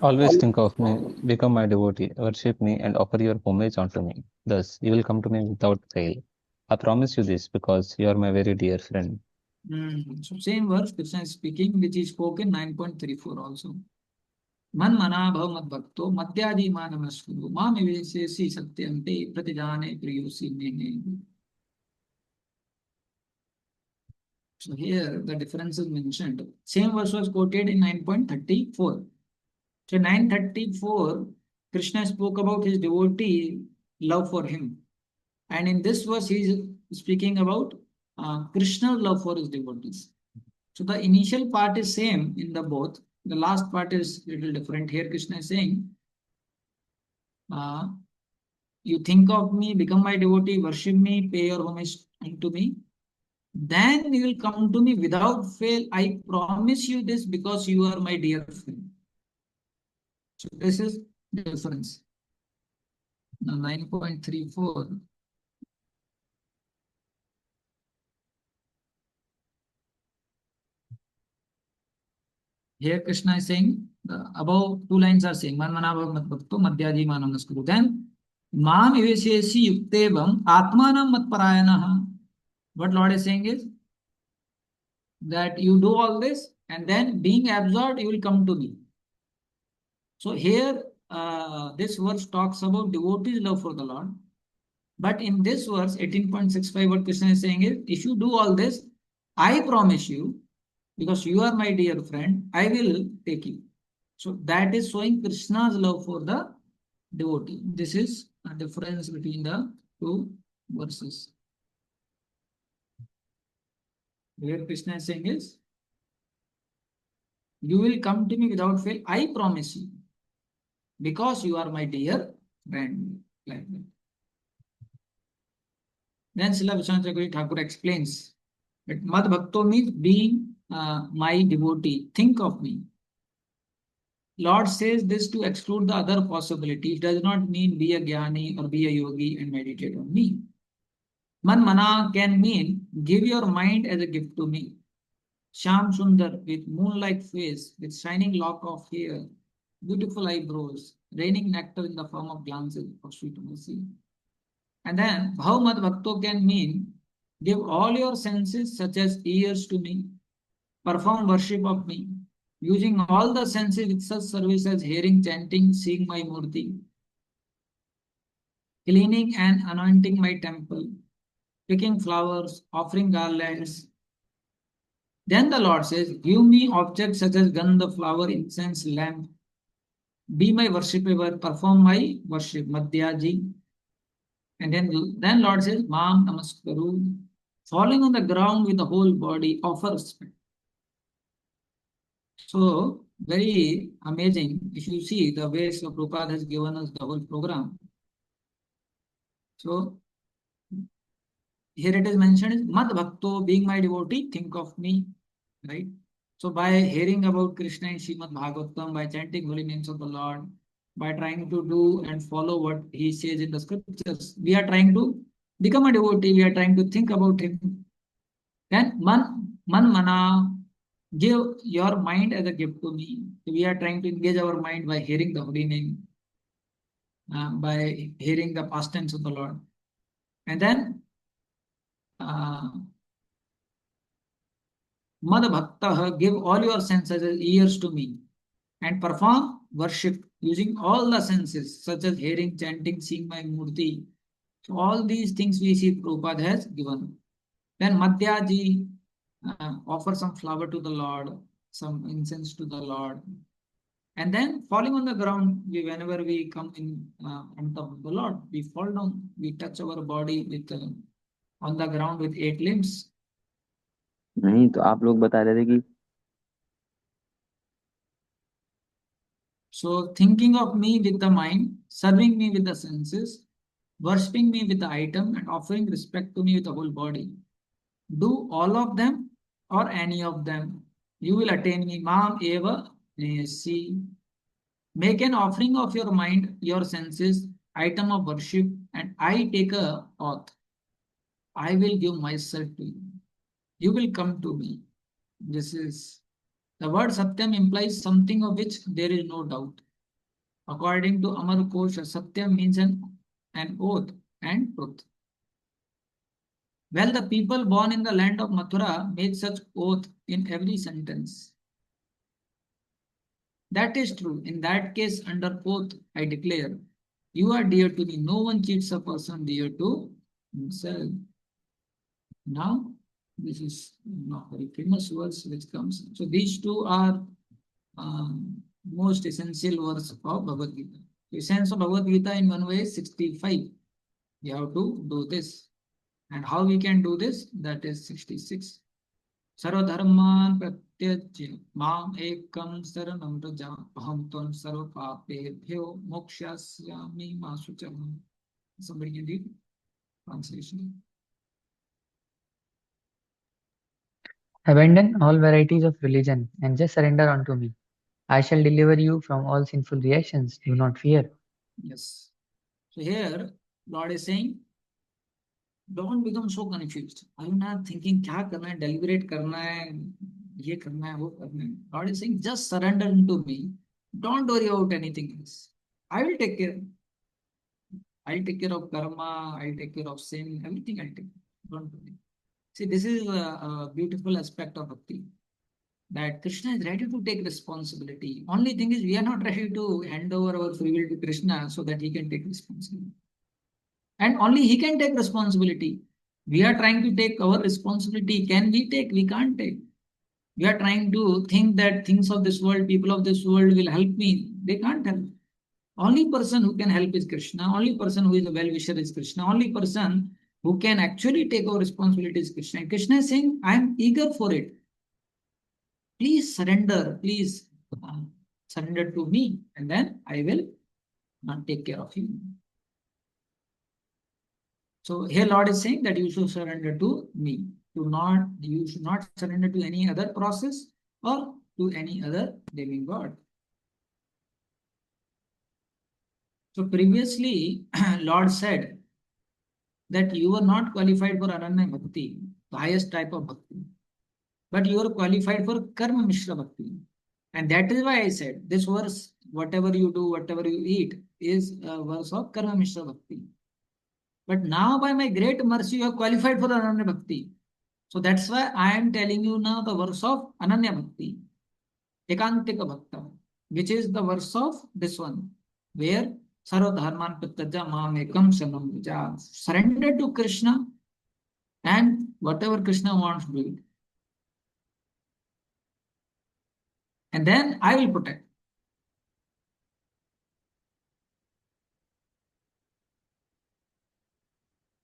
Always think of me, become my devotee, worship me, and offer your homage unto me. Thus, you will come to me without fail. I promise you this because you are my very dear friend. So same verse Krishna is speaking, which is spoken 9.34 also. मन मना भव मद भक्तो मद्यादि मानमस्कुरु माम विशेषि सत्यन्ते प्रतिजाने प्रियोसि मे. So here the difference is mentioned. Same verse was quoted in 9.34. So 9.34, Krishna spoke about his devotee love for him. And in this verse, he is speaking about Krishna's love for his devotees. So the initial part is same in the both. The last part is little different. Here Krishna is saying, you think of me, become my devotee, worship me, pay your homage unto me. Then you will come to me without fail. I promise you this because you are my dear friend. So this is the difference. Now 9.34. Here Krishna is saying, the above two lines are saying, Man manava mat bhakto madhyaji manam naskuru. Then, Mam evasyesi yuktevam atmanam mat parayanaha. What Lord is saying is that you do all this and then being absorbed, you will come to me. So here, this verse talks about devotees' love for the Lord. But in this verse, 18.65, what Krishna is saying is, if you do all this, I promise you, because you are my dear friend, I will take you. So that is showing Krishna's love for the devotee. This is a difference between the two verses. Where Krishna is saying is, you will come to me without fail, I promise you, because you are my dear friend. Like that. Then Srila Vishwanath Thakur explains that Mad Bhakto means being my devotee. Think of me. Lord says this to exclude the other possibility. It does not mean be a jnani or be a yogi and meditate on me. Man mana can mean give your mind as a gift to me. Sham Sundar with moon-like face, with shining lock of hair, beautiful eyebrows, raining nectar in the form of glances of sweet mercy. And then Bhav Mad Bhakto can mean give all your senses such as ears to me, perform worship of me, using all the senses with such service as hearing, chanting, seeing my murti, cleaning and anointing my temple, picking flowers, offering garlands. Then the Lord says, give me objects such as gandha, flower, incense, lamp, be my worshipper, perform my worship, madhyaji. And then Lord says, Mam Namaskaru, falling on the ground with the whole body, offer respect. So, very amazing. If you see the way Srila Prabhupada has given us the whole program. So, here it is mentioned is Mad Bhakto, being my devotee, think of me, right? So, by hearing about Krishna in Srimad Bhagavatam, by chanting holy names of the Lord, by trying to do and follow what he says in the scriptures, we are trying to become a devotee, we are trying to think about him. Then, man mana, give your mind as a gift to me. We are trying to engage our mind by hearing the holy name, by hearing the past tense of the Lord. And then, Mad Bhaktah, give all your senses as ears to me and perform worship using all the senses, such as hearing, chanting, seeing my murti. So, all these things we see Prabhupada has given. Then, Madhyaji, offer some flower to the Lord, some incense to the Lord. And then falling on the ground, whenever we come in front of the Lord, we fall down, we touch our body with on the ground with 8 limbs. नहीं तो आप लोग बता रहे थे कि So thinking of me with the mind, serving me with the senses, worshipping me with the item, and offering respect to me with the whole body. Do all of them or any of them. You will attain me. Mam eva E.A.S.Y. Make an offering of your mind, your senses, item of worship, and I take a oath. I will give myself to you. You will come to me. This is the word Satyam implies something of which there is no doubt. According to Amar Kosha, Satyam means an oath and truth. Well, the people born in the land of Mathura make such oath in every sentence. That is true. In that case, under oath, I declare, you are dear to me. No one cheats a person dear to himself. Now, this is not very famous words which comes. So these two are most essential verse of Bhagavad Gita. The essence of Bhagavad Gita in one way is 65. We have to do this. And how we can do this? That is 66. Sarvadharman pratyajya mam ekam saranam raja aham tvam sarva papebhyo mokshasyami ma sucham. Somebody can read translation. Abandon all varieties of religion and just surrender unto me. I shall deliver you from all sinful reactions. Do not fear. Yes. So here, Lord is saying, don't become so confused. Are you not thinking क्या करना है, deliberate करना है, ये करना है, वो करना है? God is saying, just surrender into me. Don't worry about anything else. I will take care. I'll take care of karma. I'll take care of sin. Everything I'll take care. Don't worry. See, this is a beautiful aspect of bhakti. That Krishna is ready to take responsibility. Only thing is, we are not ready to hand over our free will to Krishna so that he can take responsibility. And only he can take responsibility. We are trying to take our responsibility. Can we take? We can't take. We are trying to think that things of this world, people of this world will help me. They can't help. Only person who can help is Krishna. Only person who is a well-wisher is Krishna. Only person who can actually take our responsibility is Krishna. And Krishna is saying, I am eager for it. Please surrender. Please surrender to me. And then I will take care of you. So here Lord is saying that you should surrender to me. You should not surrender to any other process or to any other demigod. So previously, Lord said that you were not qualified for Ananya Bhakti, the highest type of Bhakti, but you are qualified for Karma Mishra Bhakti. And that is why I said this verse, whatever you do, whatever you eat, is a verse of Karma Mishra Bhakti. But now by my great mercy, you have qualified for Ananya Bhakti. So that's why I am telling you now the verse of Ananya Bhakti, Ekantika Bhakta, which is the verse of this one, where Sarva Dharman Pratyaja Mam Ekam Shanam Vija. Surrender to Krishna and whatever Krishna wants, do it. And then I will protect.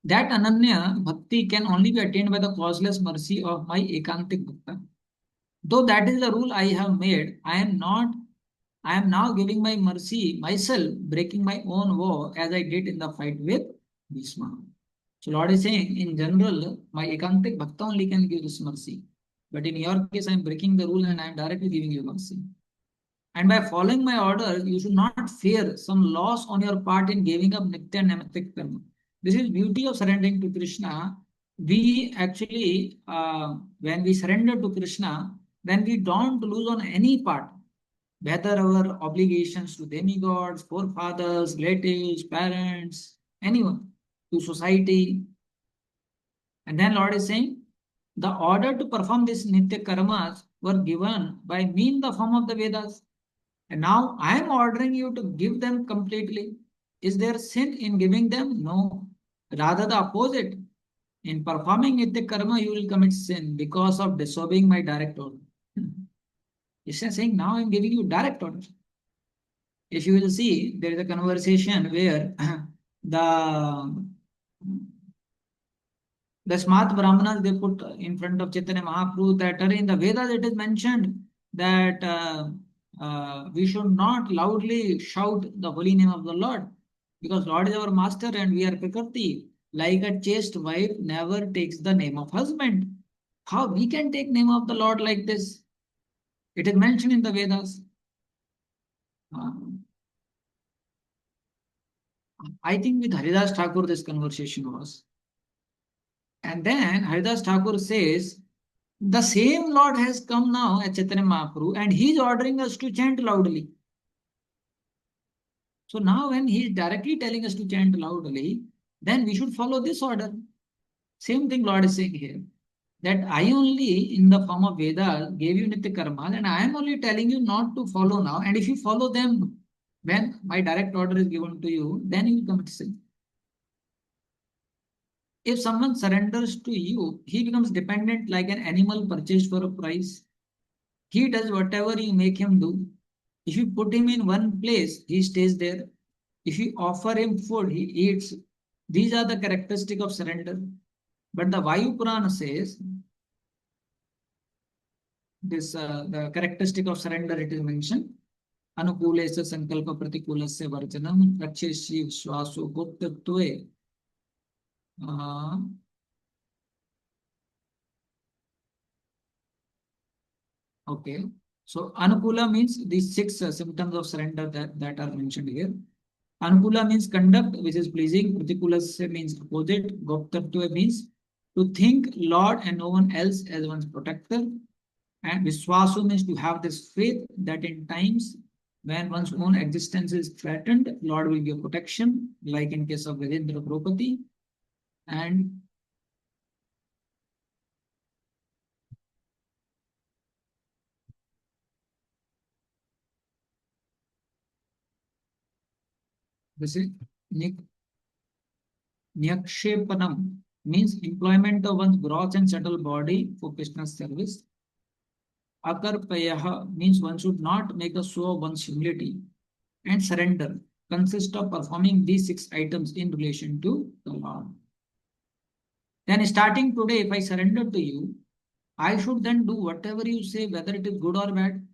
That Ananya Bhakti can only be attained by the causeless mercy of my Ekantik Bhakta. Though that is the rule I have made, I am now giving my mercy myself, breaking my own vow as I did in the fight with Bhishma. So Lord is saying, in general, my Ekantik Bhakta only can give this mercy. But in your case, I am breaking the rule and I am directly giving you mercy. And by following my order, you should not fear some loss on your part in giving up Nitya and Namitik Karma. This is beauty of surrendering to Krishna. We actually, when we surrender to Krishna, then we don't lose on any part, whether our obligations to demigods, forefathers, relatives, parents, anyone, to society. And then Lord is saying, the order to perform these Nitya karmas were given by me in the form of the Vedas. And now I am ordering you to give them completely. Is there sin in giving them? No. Rather the opposite. In performing Nitya karma, you will commit sin because of disobeying my direct order. Krishna is saying, now I am giving you direct order. If you will see, there is a conversation where the smart Brahmanas they put in front of Chaitanya Mahaprabhu that in the Vedas it is mentioned that we should not loudly shout the holy name of the Lord because Lord is our master and we are Prakriti. Like a chaste wife never takes the name of husband. How we can take name of the Lord like this? It is mentioned in the Vedas. I think with Haridas Thakur this conversation was. And then Haridas Thakur says, the same Lord has come now at Chaitanya Mahaprabhu and he is ordering us to chant loudly. So now when he is directly telling us to chant loudly, then we should follow this order. Same thing Lord is saying here. That I only in the form of Vedas gave you Nitya Karmas and I am only telling you not to follow now. And if you follow them when my direct order is given to you, then you will commit sin. If someone surrenders to you, he becomes dependent like an animal purchased for a price. He does whatever you make him do. If you put him in one place, he stays there. If you offer him food, he eats. These are the characteristics of surrender. But the Vayu Purana says, the characteristic of surrender, it is mentioned. Anukulesya sankalpa pratikulasya varjanam raksheshi swaso goptatve. Okay. So Anukula means these six symptoms of surrender that are mentioned here. Anukula means conduct which is pleasing. Pratikulasya means opposite. Goptatva means to think Lord and no one else as one's protector. And Viswasu means to have this faith that in times when one's own existence is threatened, Lord will give protection, like in case of Virendra Draupadi. And this is Nyakshepanam means employment of one's gross and subtle body for Krishna's service. Akarpayaha means one should not make a show of one's humility. And surrender consists of performing these six items in relation to the Lord. Then starting today, if I surrender to you, I should then do whatever you say, whether it is good or bad.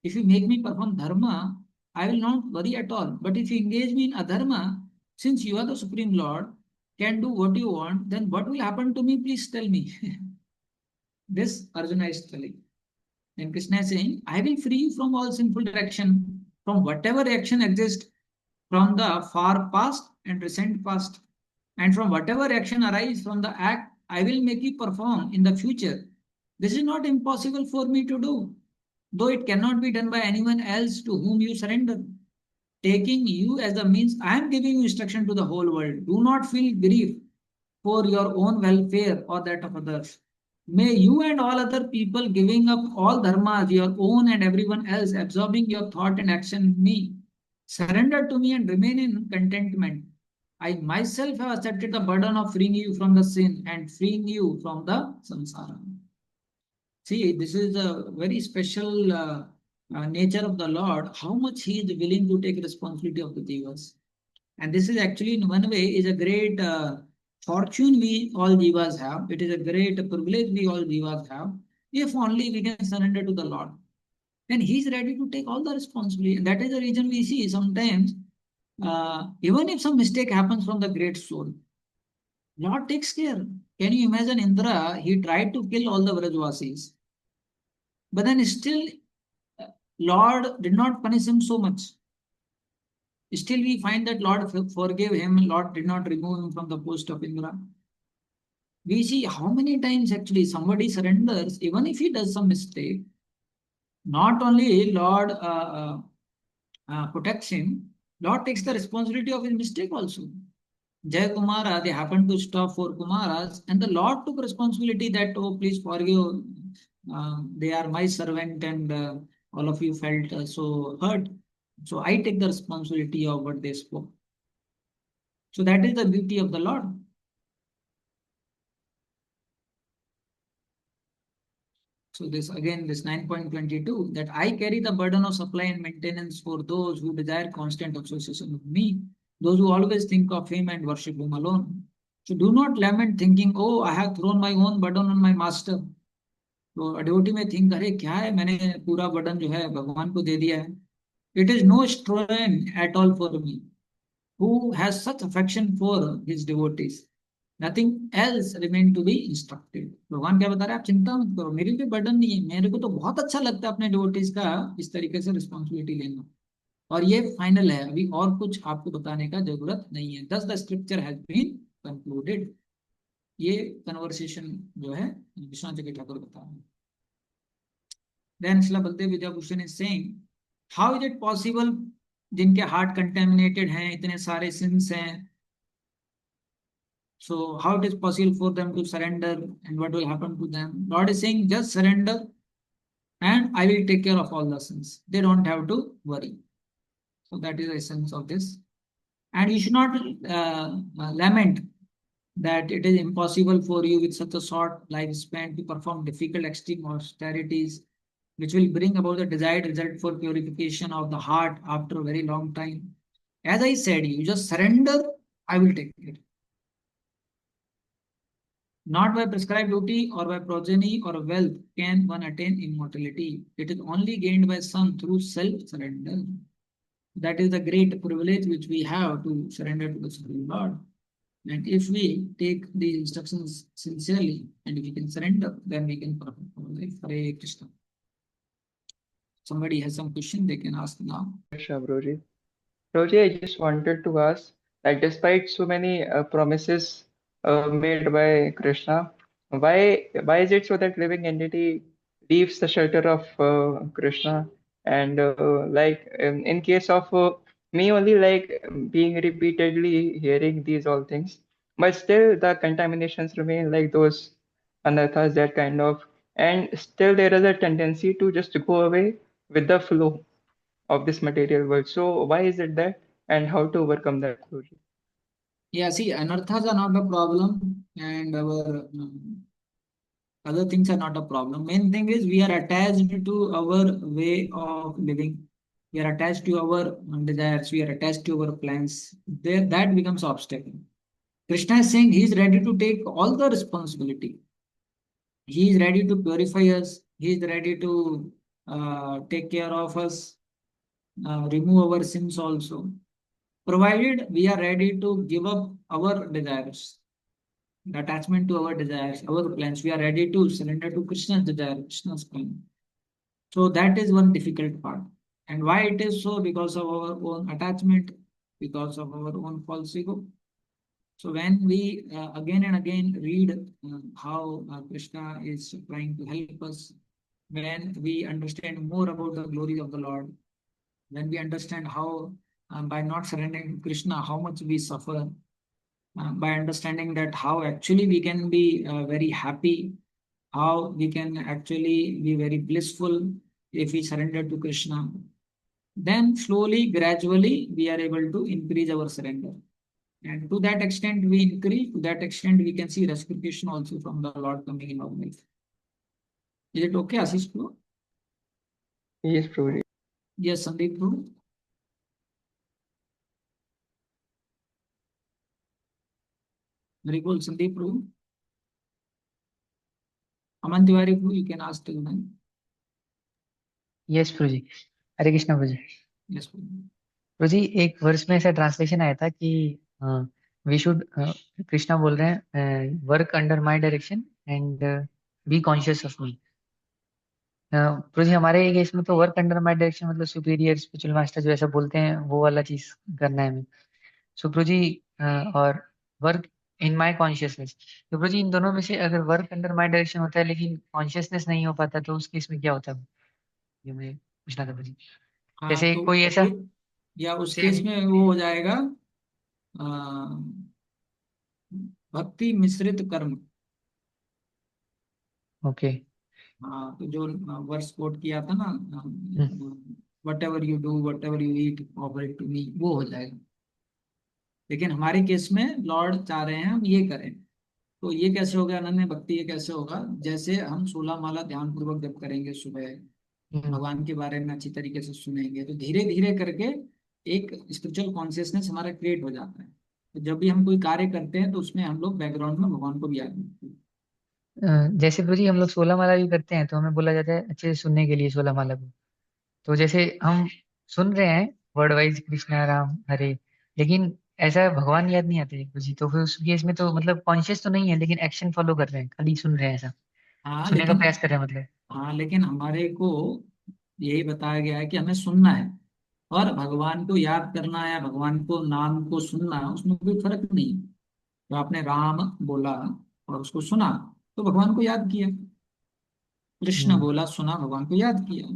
If you make me perform dharma, I will not worry at all. But if you engage me in adharma, since you are the Supreme Lord, can do what you want, then what will happen to me? Please tell me. This Arjuna is telling. Then Krishna is saying, I will free you from all sinful direction, from whatever action exists from the far past and recent past, and from whatever action arises from the act, I will make you perform in the future. This is not impossible for me to do, though it cannot be done by anyone else to whom you surrender. Taking you as the means, I am giving you instruction to the whole world. Do not feel grief for your own welfare or that of others. May you and all other people giving up all dharmas, your own and everyone else, absorbing your thought and action in me, surrender to me and remain in contentment. I myself have accepted the burden of freeing you from the sin and freeing you from the samsara. See, this is a very special nature of the Lord, how much He is willing to take responsibility of the jivas. And this is actually, in one way, is a great fortune we all jivas have. It is a great privilege we all jivas have. if only we can surrender to the Lord, then He's ready to take all the responsibility. And that is the reason we see sometimes, even if some mistake happens from the great soul, Lord takes care. Can you imagine Indra? He tried to kill all the Vrajvasis, but then still, Lord did not punish him so much. Still, we find that Lord forgave him. Lord did not remove him from the post of Indra. We see how many times actually somebody surrenders, even if he does some mistake. Not only Lord protects him, Lord takes the responsibility of his mistake also. Jay Kumara, they happened to stop for Kumaras, and the Lord took responsibility that, oh, please forgive, they are my servant, and all of you felt so hurt. So I take the responsibility of what they spoke. So that is the beauty of the Lord. So this again, this 9.22, that I carry the burden of supply and maintenance for those who desire constant association with me, those who always think of him and worship him alone. So do not lament thinking, oh, I have thrown my own burden on my master. तो devotee में think अरे क्या है, मैंने पूरा burden जो है भगवान को दे दिया है. It is no strain at all for me who has such affection for his devotees. Nothing else remain to be instructed. भगवान क्या बता रहे हैं, आप चिंता मत करो, मेरी कोई बर्डन नहीं है. मेरे को तो बहुत अच्छा लगता है अपने डिवोटीज का इस तरीके से रिस्पॉन्सिबिलिटी लेना. और ये फाइनल है, अभी और कुछ आपको बताने का जरूरत नहीं है. Thus the scripture has been concluded. ये कन्वर्सेशन जो है विश्वनाथ जी ठाकुर बता रहे हैं. Then Srila Baldev Vidyabhushan is saying, how is it possible जिनके हार्ट कंटेमिनेटेड हैं, इतने सारे सिंस हैं, so how it is possible for them to surrender and what will happen to them? Lord is saying, just surrender and I will take care of all the sins. They don't have to worry. So that is the essence of this. And you should not lament that it is impossible for you with such a short lifespan to perform difficult extreme austerities, which will bring about the desired result for purification of the heart after a very long time. As I said, you just surrender, I will take it. Not by prescribed duty or by progeny or wealth can one attain immortality. It is only gained by some through self-surrender. That is the great privilege which we have to surrender to the Supreme Lord. And if we take the instructions sincerely and if we can surrender, then we can perfect our life. Hare Krishna. Somebody has some question, they can ask now. Sure, Prabhuji. Prabhuji, I just wanted to ask that despite so many promises made by Krishna, why is it so that living entity leaves the shelter of Krishna? And like in case of me only, like being repeatedly hearing these all things, but still the contaminations remain like those anarthas, that kind of, and still there is a tendency to just go away with the flow of this material world. So why is it that, and how to overcome that? Guruji? Yeah, see, anarthas are not a problem, and our other things are not a problem. Main thing is we are attached to our way of living. We are attached to our desires. We are attached to our plans. There, that becomes obstacle. Krishna is saying he is ready to take all the responsibility. He is ready to purify us. He is ready to take care of us, remove our sins also, provided we are ready to give up our desires, the attachment to our desires, our plans. We are ready to surrender to Krishna's desire, Krishna's plan. So that is one difficult part. And why it is so? Because of our own attachment, because of our own false ego. So when we again and again read how Krishna is trying to help us, when we understand more about the glory of the Lord, when we understand how by not surrendering to Krishna, how much we suffer, by understanding that how actually we can be very happy, how we can actually be very blissful if we surrender to Krishna, then slowly, gradually, we are able to increase our surrender. And to that extent, we increase, to that extent, we can see reciprocation also from the Lord coming in our life. Is it okay, Ashish Bro? Yes, Prabhuji. Yes, Sandeep Bro. Very cool, Sandeep Bro. Aman Tiwari, you can ask till then. Yes प्रभु जी। हरे कृष्णा प्रभु जी। Yes. प्रभु जी एक वर्ष में ऐसा ट्रांसलेशन आया था कि वी शुड, कृष्णा बोल रहे हैं, work under my direction and be conscious of me. Prabhu ji हमारे केस में तो वर्क अंडर माय डायरेक्शन मतलब सुपीरियर स्पिरिचुअल मास्टर जो ऐसा बोलते हैं वो वाला चीज करना है हमें। सो प्रभु जी और वर्क इन माय कॉन्शियसनेस, तो प्रभु जी इन दोनों में से अगर वर्क अंडर माय डायरेक्शन होता है लेकिन कॉन्शियसनेस नहीं हो पाता तो उस केस में क्या होता है, ये मुझे पूछना था प्रभु जी। हाँ, जैसे तो कोई ऐसा या उस केस सेम। में वो हो जाएगा भक्ति मिश्रित कर्म। ओके। हाँ, तो जो वर्ष कोट किया था ना, whatever you do, whatever you eat, offer it to me, वो हो जाएगा। लेकिन हमारे केस में लॉर्ड चाह रहे हैं हम ये करें। तो ये कैसे होगा अनन्य भक्ति, ये कैसे होगा, जैसे हम 16 माला ध्यान पूर्वक जब करेंगे सुबह, भगवान के बारे में अच्छी तरीके से सुनेंगे, तो धीरे धीरे करके एक स्पिरिचुअल कॉन्शियसनेस हमारा क्रिएट हो जाता है। तो जब भी हम कोई कार्य करते हैं तो उसमें हम लोग बैकग्राउंड में भगवान को भी याद करते हैं। जैसे प्रभु जी हम लोग 16 माला भी करते हैं तो हमें बोला जाता है अच्छे से सुनने के लिए 16 माला को। तो जैसे हम सुन रहे हैं वर्ड वाइज कृष्णा राम हरे, लेकिन ऐसा भगवान याद नहीं आते प्रभु जी, तो फिर उस केस में तो मतलब कॉन्शियस तो नहीं है लेकिन एक्शन फॉलो कर रहे हैं, खाली सुन रहे हैं, ऐसा हाँ सुनने का लेकिन प्रयास कर रहे हैं मतलब। हाँ लेकिन हमारे को यही बताया गया है कि हमें सुनना है और भगवान को याद करना है, भगवान को नाम को सुनना, उसमें कोई फर्क नहीं है। तो आपने राम बोला और उसको सुना तो भगवान को याद किया, कृष्ण हम्म। बोला सुना भगवान को याद किया।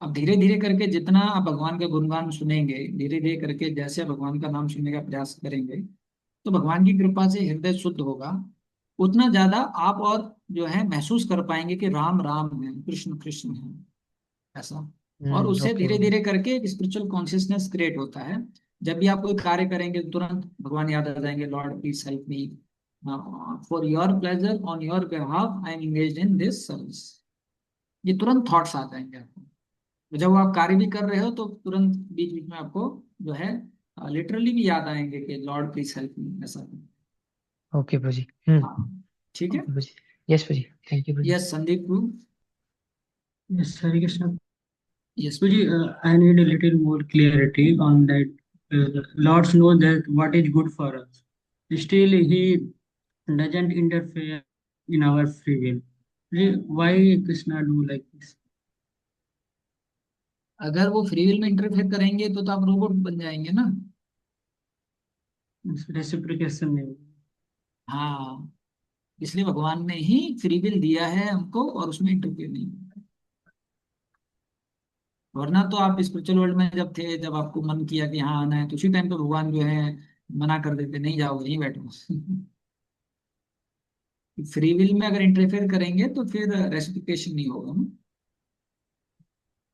अब धीरे धीरे करके जितना आप भगवान के गुणगान सुनेंगे, धीरे धीरे करके जैसे भगवान का नाम सुनने का प्रयास करेंगे, तो भगवान की कृपा से हृदय शुद्ध होगा, उतना ज्यादा आप और जो है महसूस कर पाएंगे कि राम राम है, कृष्ण कृष्ण है, ऐसा। और उससे ओके धीरे प्रभु धीरे करके एक स्पिरिचुअल कॉन्शियसनेस क्रिएट होता है। जब भी आप कोई कार्य करेंगे तो तुरंत भगवान याद आ जाएंगे, Lord please help me, for your pleasure on your behalf I am engaged in this service. ये तुरंत थॉट्स आ जाएंगे आपको। तो जब वो आप कार्य भी कर रहे हो तो तुरंत बीच बीच में आपको जो है लिटरली भी याद आएंगे कि लॉर्ड प्लीज हेल्प मी, ऐसा। ओके प्रभु जी। हाँ, ठीक है। ओके प्रभु जी। यस प्रभु जी, थैंक यू प्रभु जी। यस संदीप को। Yes, Hare Krishna. यस। Puji, I need a little more clarity on that. Lord knows that what is good for us. Still, He doesn't interfere in our free will. Why Krishna do like this? अगर वो free will में interfere करेंगे तो आप robot बन जाएंगे ना। Reciprocation नहीं होगा। हाँ, इसलिए भगवान ने ही फ्री विल दिया है हमको और उसमें इंटरफेयर नहीं होता। वरना तो आप स्पिरिचुअल वर्ल्ड में जब थे, जब आपको मन किया कि हाँ आना है, तो उसी टाइम पे भगवान जो है मना कर देते, नहीं जाओगे, यहीं बैठो। फ्री विल में अगर इंटरफेयर करेंगे तो फिर रेस्पिकेशन नहीं होगा ना।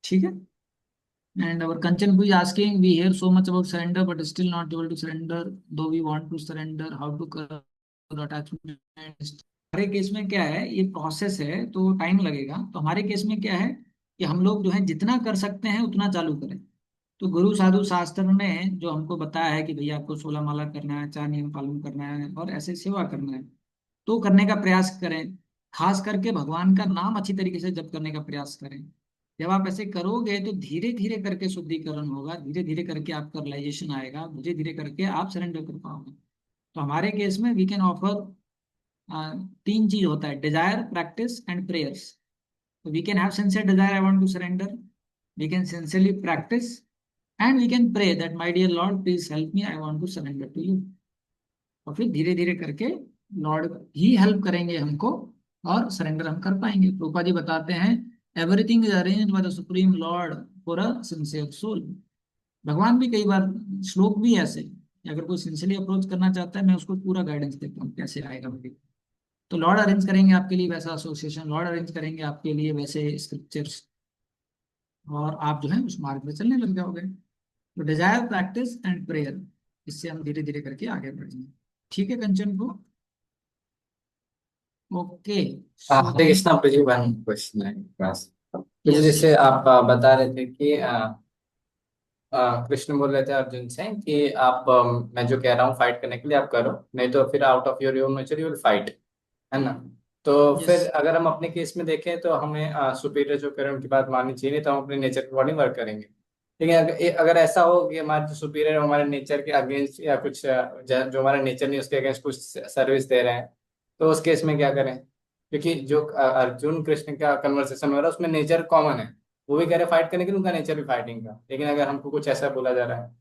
ठीक है। And our Kanchan who is asking, we hear so much about surrender, but still not able to surrender, though we want to surrender, how to cut the attachment? हमारे केस में क्या है, ये प्रोसेस है तो टाइम लगेगा। तो हमारे केस में क्या है कि हम लोग जो है जितना कर सकते हैं उतना चालू करें। तो गुरु साधु शास्त्र ने जो हमको बताया है कि भैया आपको 16 माला करना है, 4 नियम पालन करना है और ऐसे सेवा करना है, तो करने का प्रयास करें। खास करके भगवान का नाम अच्छी तरीके से जप करने का प्रयास करें। जब आप ऐसे करोगे तो धीरे धीरे करके शुद्धिकरण होगा, धीरे धीरे करके आपका रियलाइजेशन आएगा, धीरे धीरे करके आप सरेंडर कर पाओगे। तो हमारे केस में वी कैन ऑफर 3 चीज होता है, डिजायर, प्रैक्टिस एंड प्रेयर्स। तो we can have sincere desire, I want to surrender, we can sincerely practice, and we can pray that my dear lord please help me, I want to surrender to you. और फिर धीरे धीरे करके Lord ही help करेंगे हमको और surrender हम कर पाएंगे। प्रभुपाद जी बताते हैं, everything is arranged by the supreme lord for a sincere soul. भगवान भी कई बार, श्लोक भी ऐसे कि अगर कोई सिंसियरली अप्रोच करना चाहता है, मैं उसको पूरा गाइडेंस देता हूँ कैसे आएगा मुझे। तो लॉर्ड अरेंज करेंगे आपके लिए वैसा एसोसिएशन, लॉर्ड अरेंज करेंगे आपके लिए वैसे स्क्रिप्चर्स, और आप जो है उस मार्ग में चलने लग जाओगे। तो डिजायर, प्रैक्टिस एंड प्रेयर, इससे हम धीरे धीरे करके आगे बढ़ेंगे। ठीक है कंचन को। ओके, सो हरे देन कृष्णा प्रभु, वन क्वेश्चन है बस। तो यस। जैसे आप बता रहे थे कि कृष्ण बोल रहे थे अर्जुन से कि आप मैं जो कह रहा हूँ फाइट करने के लिए आप करो, नहीं तो फिर out of your own nature you will fight, है ना। तो Yes. फिर अगर हम अपने केस में देखें तो हमें सुपीरियर जो करें उनकी बात माननी चाहिए, नहीं तो हम अपने नेचर के अकॉर्डिंग वर्क करेंगे। लेकिन अगर ऐसा हो कि हमारे जो सुपीरियर हमारे नेचर के अगेंस्ट या कुछ जो हमारा नेचर नहीं उसके अगेंस्ट कुछ सर्विस दे रहे हैं, तो उस केस में क्या करें? क्योंकि जो अर्जुन कृष्ण का कन्वर्सेशन हो रहा है उसमें नेचर कॉमन है, वो भी कह रहे फाइट करने के लिए, उनका नेचर भी फाइटिंग का। लेकिन अगर हमको कुछ ऐसा बोला जा रहा है,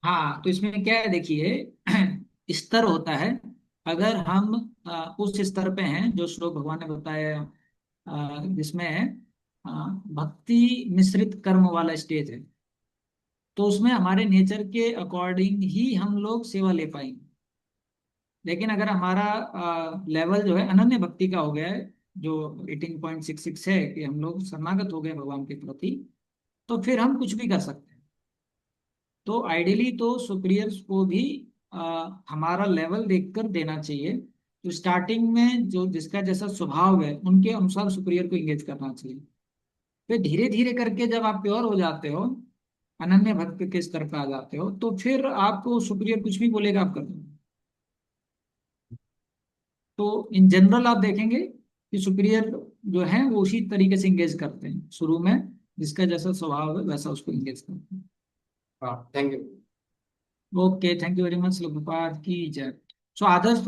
हाँ, तो इसमें क्या है देखिए, स्तर होता है। अगर हम उस स्तर पे हैं जो श्लोक भगवान ने बताया, जिसमें भक्ति मिश्रित कर्म वाला स्टेज है, तो उसमें हमारे नेचर के अकॉर्डिंग ही हम लोग सेवा ले पाएंगे। लेकिन अगर हमारा लेवल जो है अनन्य भक्ति का हो गया है, जो 18.66 है, कि हम लोग शरणागत हो गए भगवान के प्रति, तो फिर हम कुछ भी कर सकते हैं। तो आइडियली तो सुपीरियर्स को भी हमारा लेवल देखकर देना चाहिए। तो स्टार्टिंग में जो जिसका जैसा स्वभाव है उनके अनुसार सुपीरियर को इंगेज करना चाहिए। फिर धीरे धीरे करके जब आप प्योर हो जाते हो, अनन्य भक्त के स्तर पर आ जाते हो, तो फिर आपको सुपीरियर कुछ भी बोलेगा आप कर दो। तो इन जनरल आप देखेंगे कि सुपीरियर जो है वो उसी तरीके से इंगेज करते हैं। शुरू में जिसका जैसा स्वभाव है वैसा उसको इंगेज करते हैं। हाँ, thank you. Okay, thank you very much. Prabhupada की जय। सो आदर्श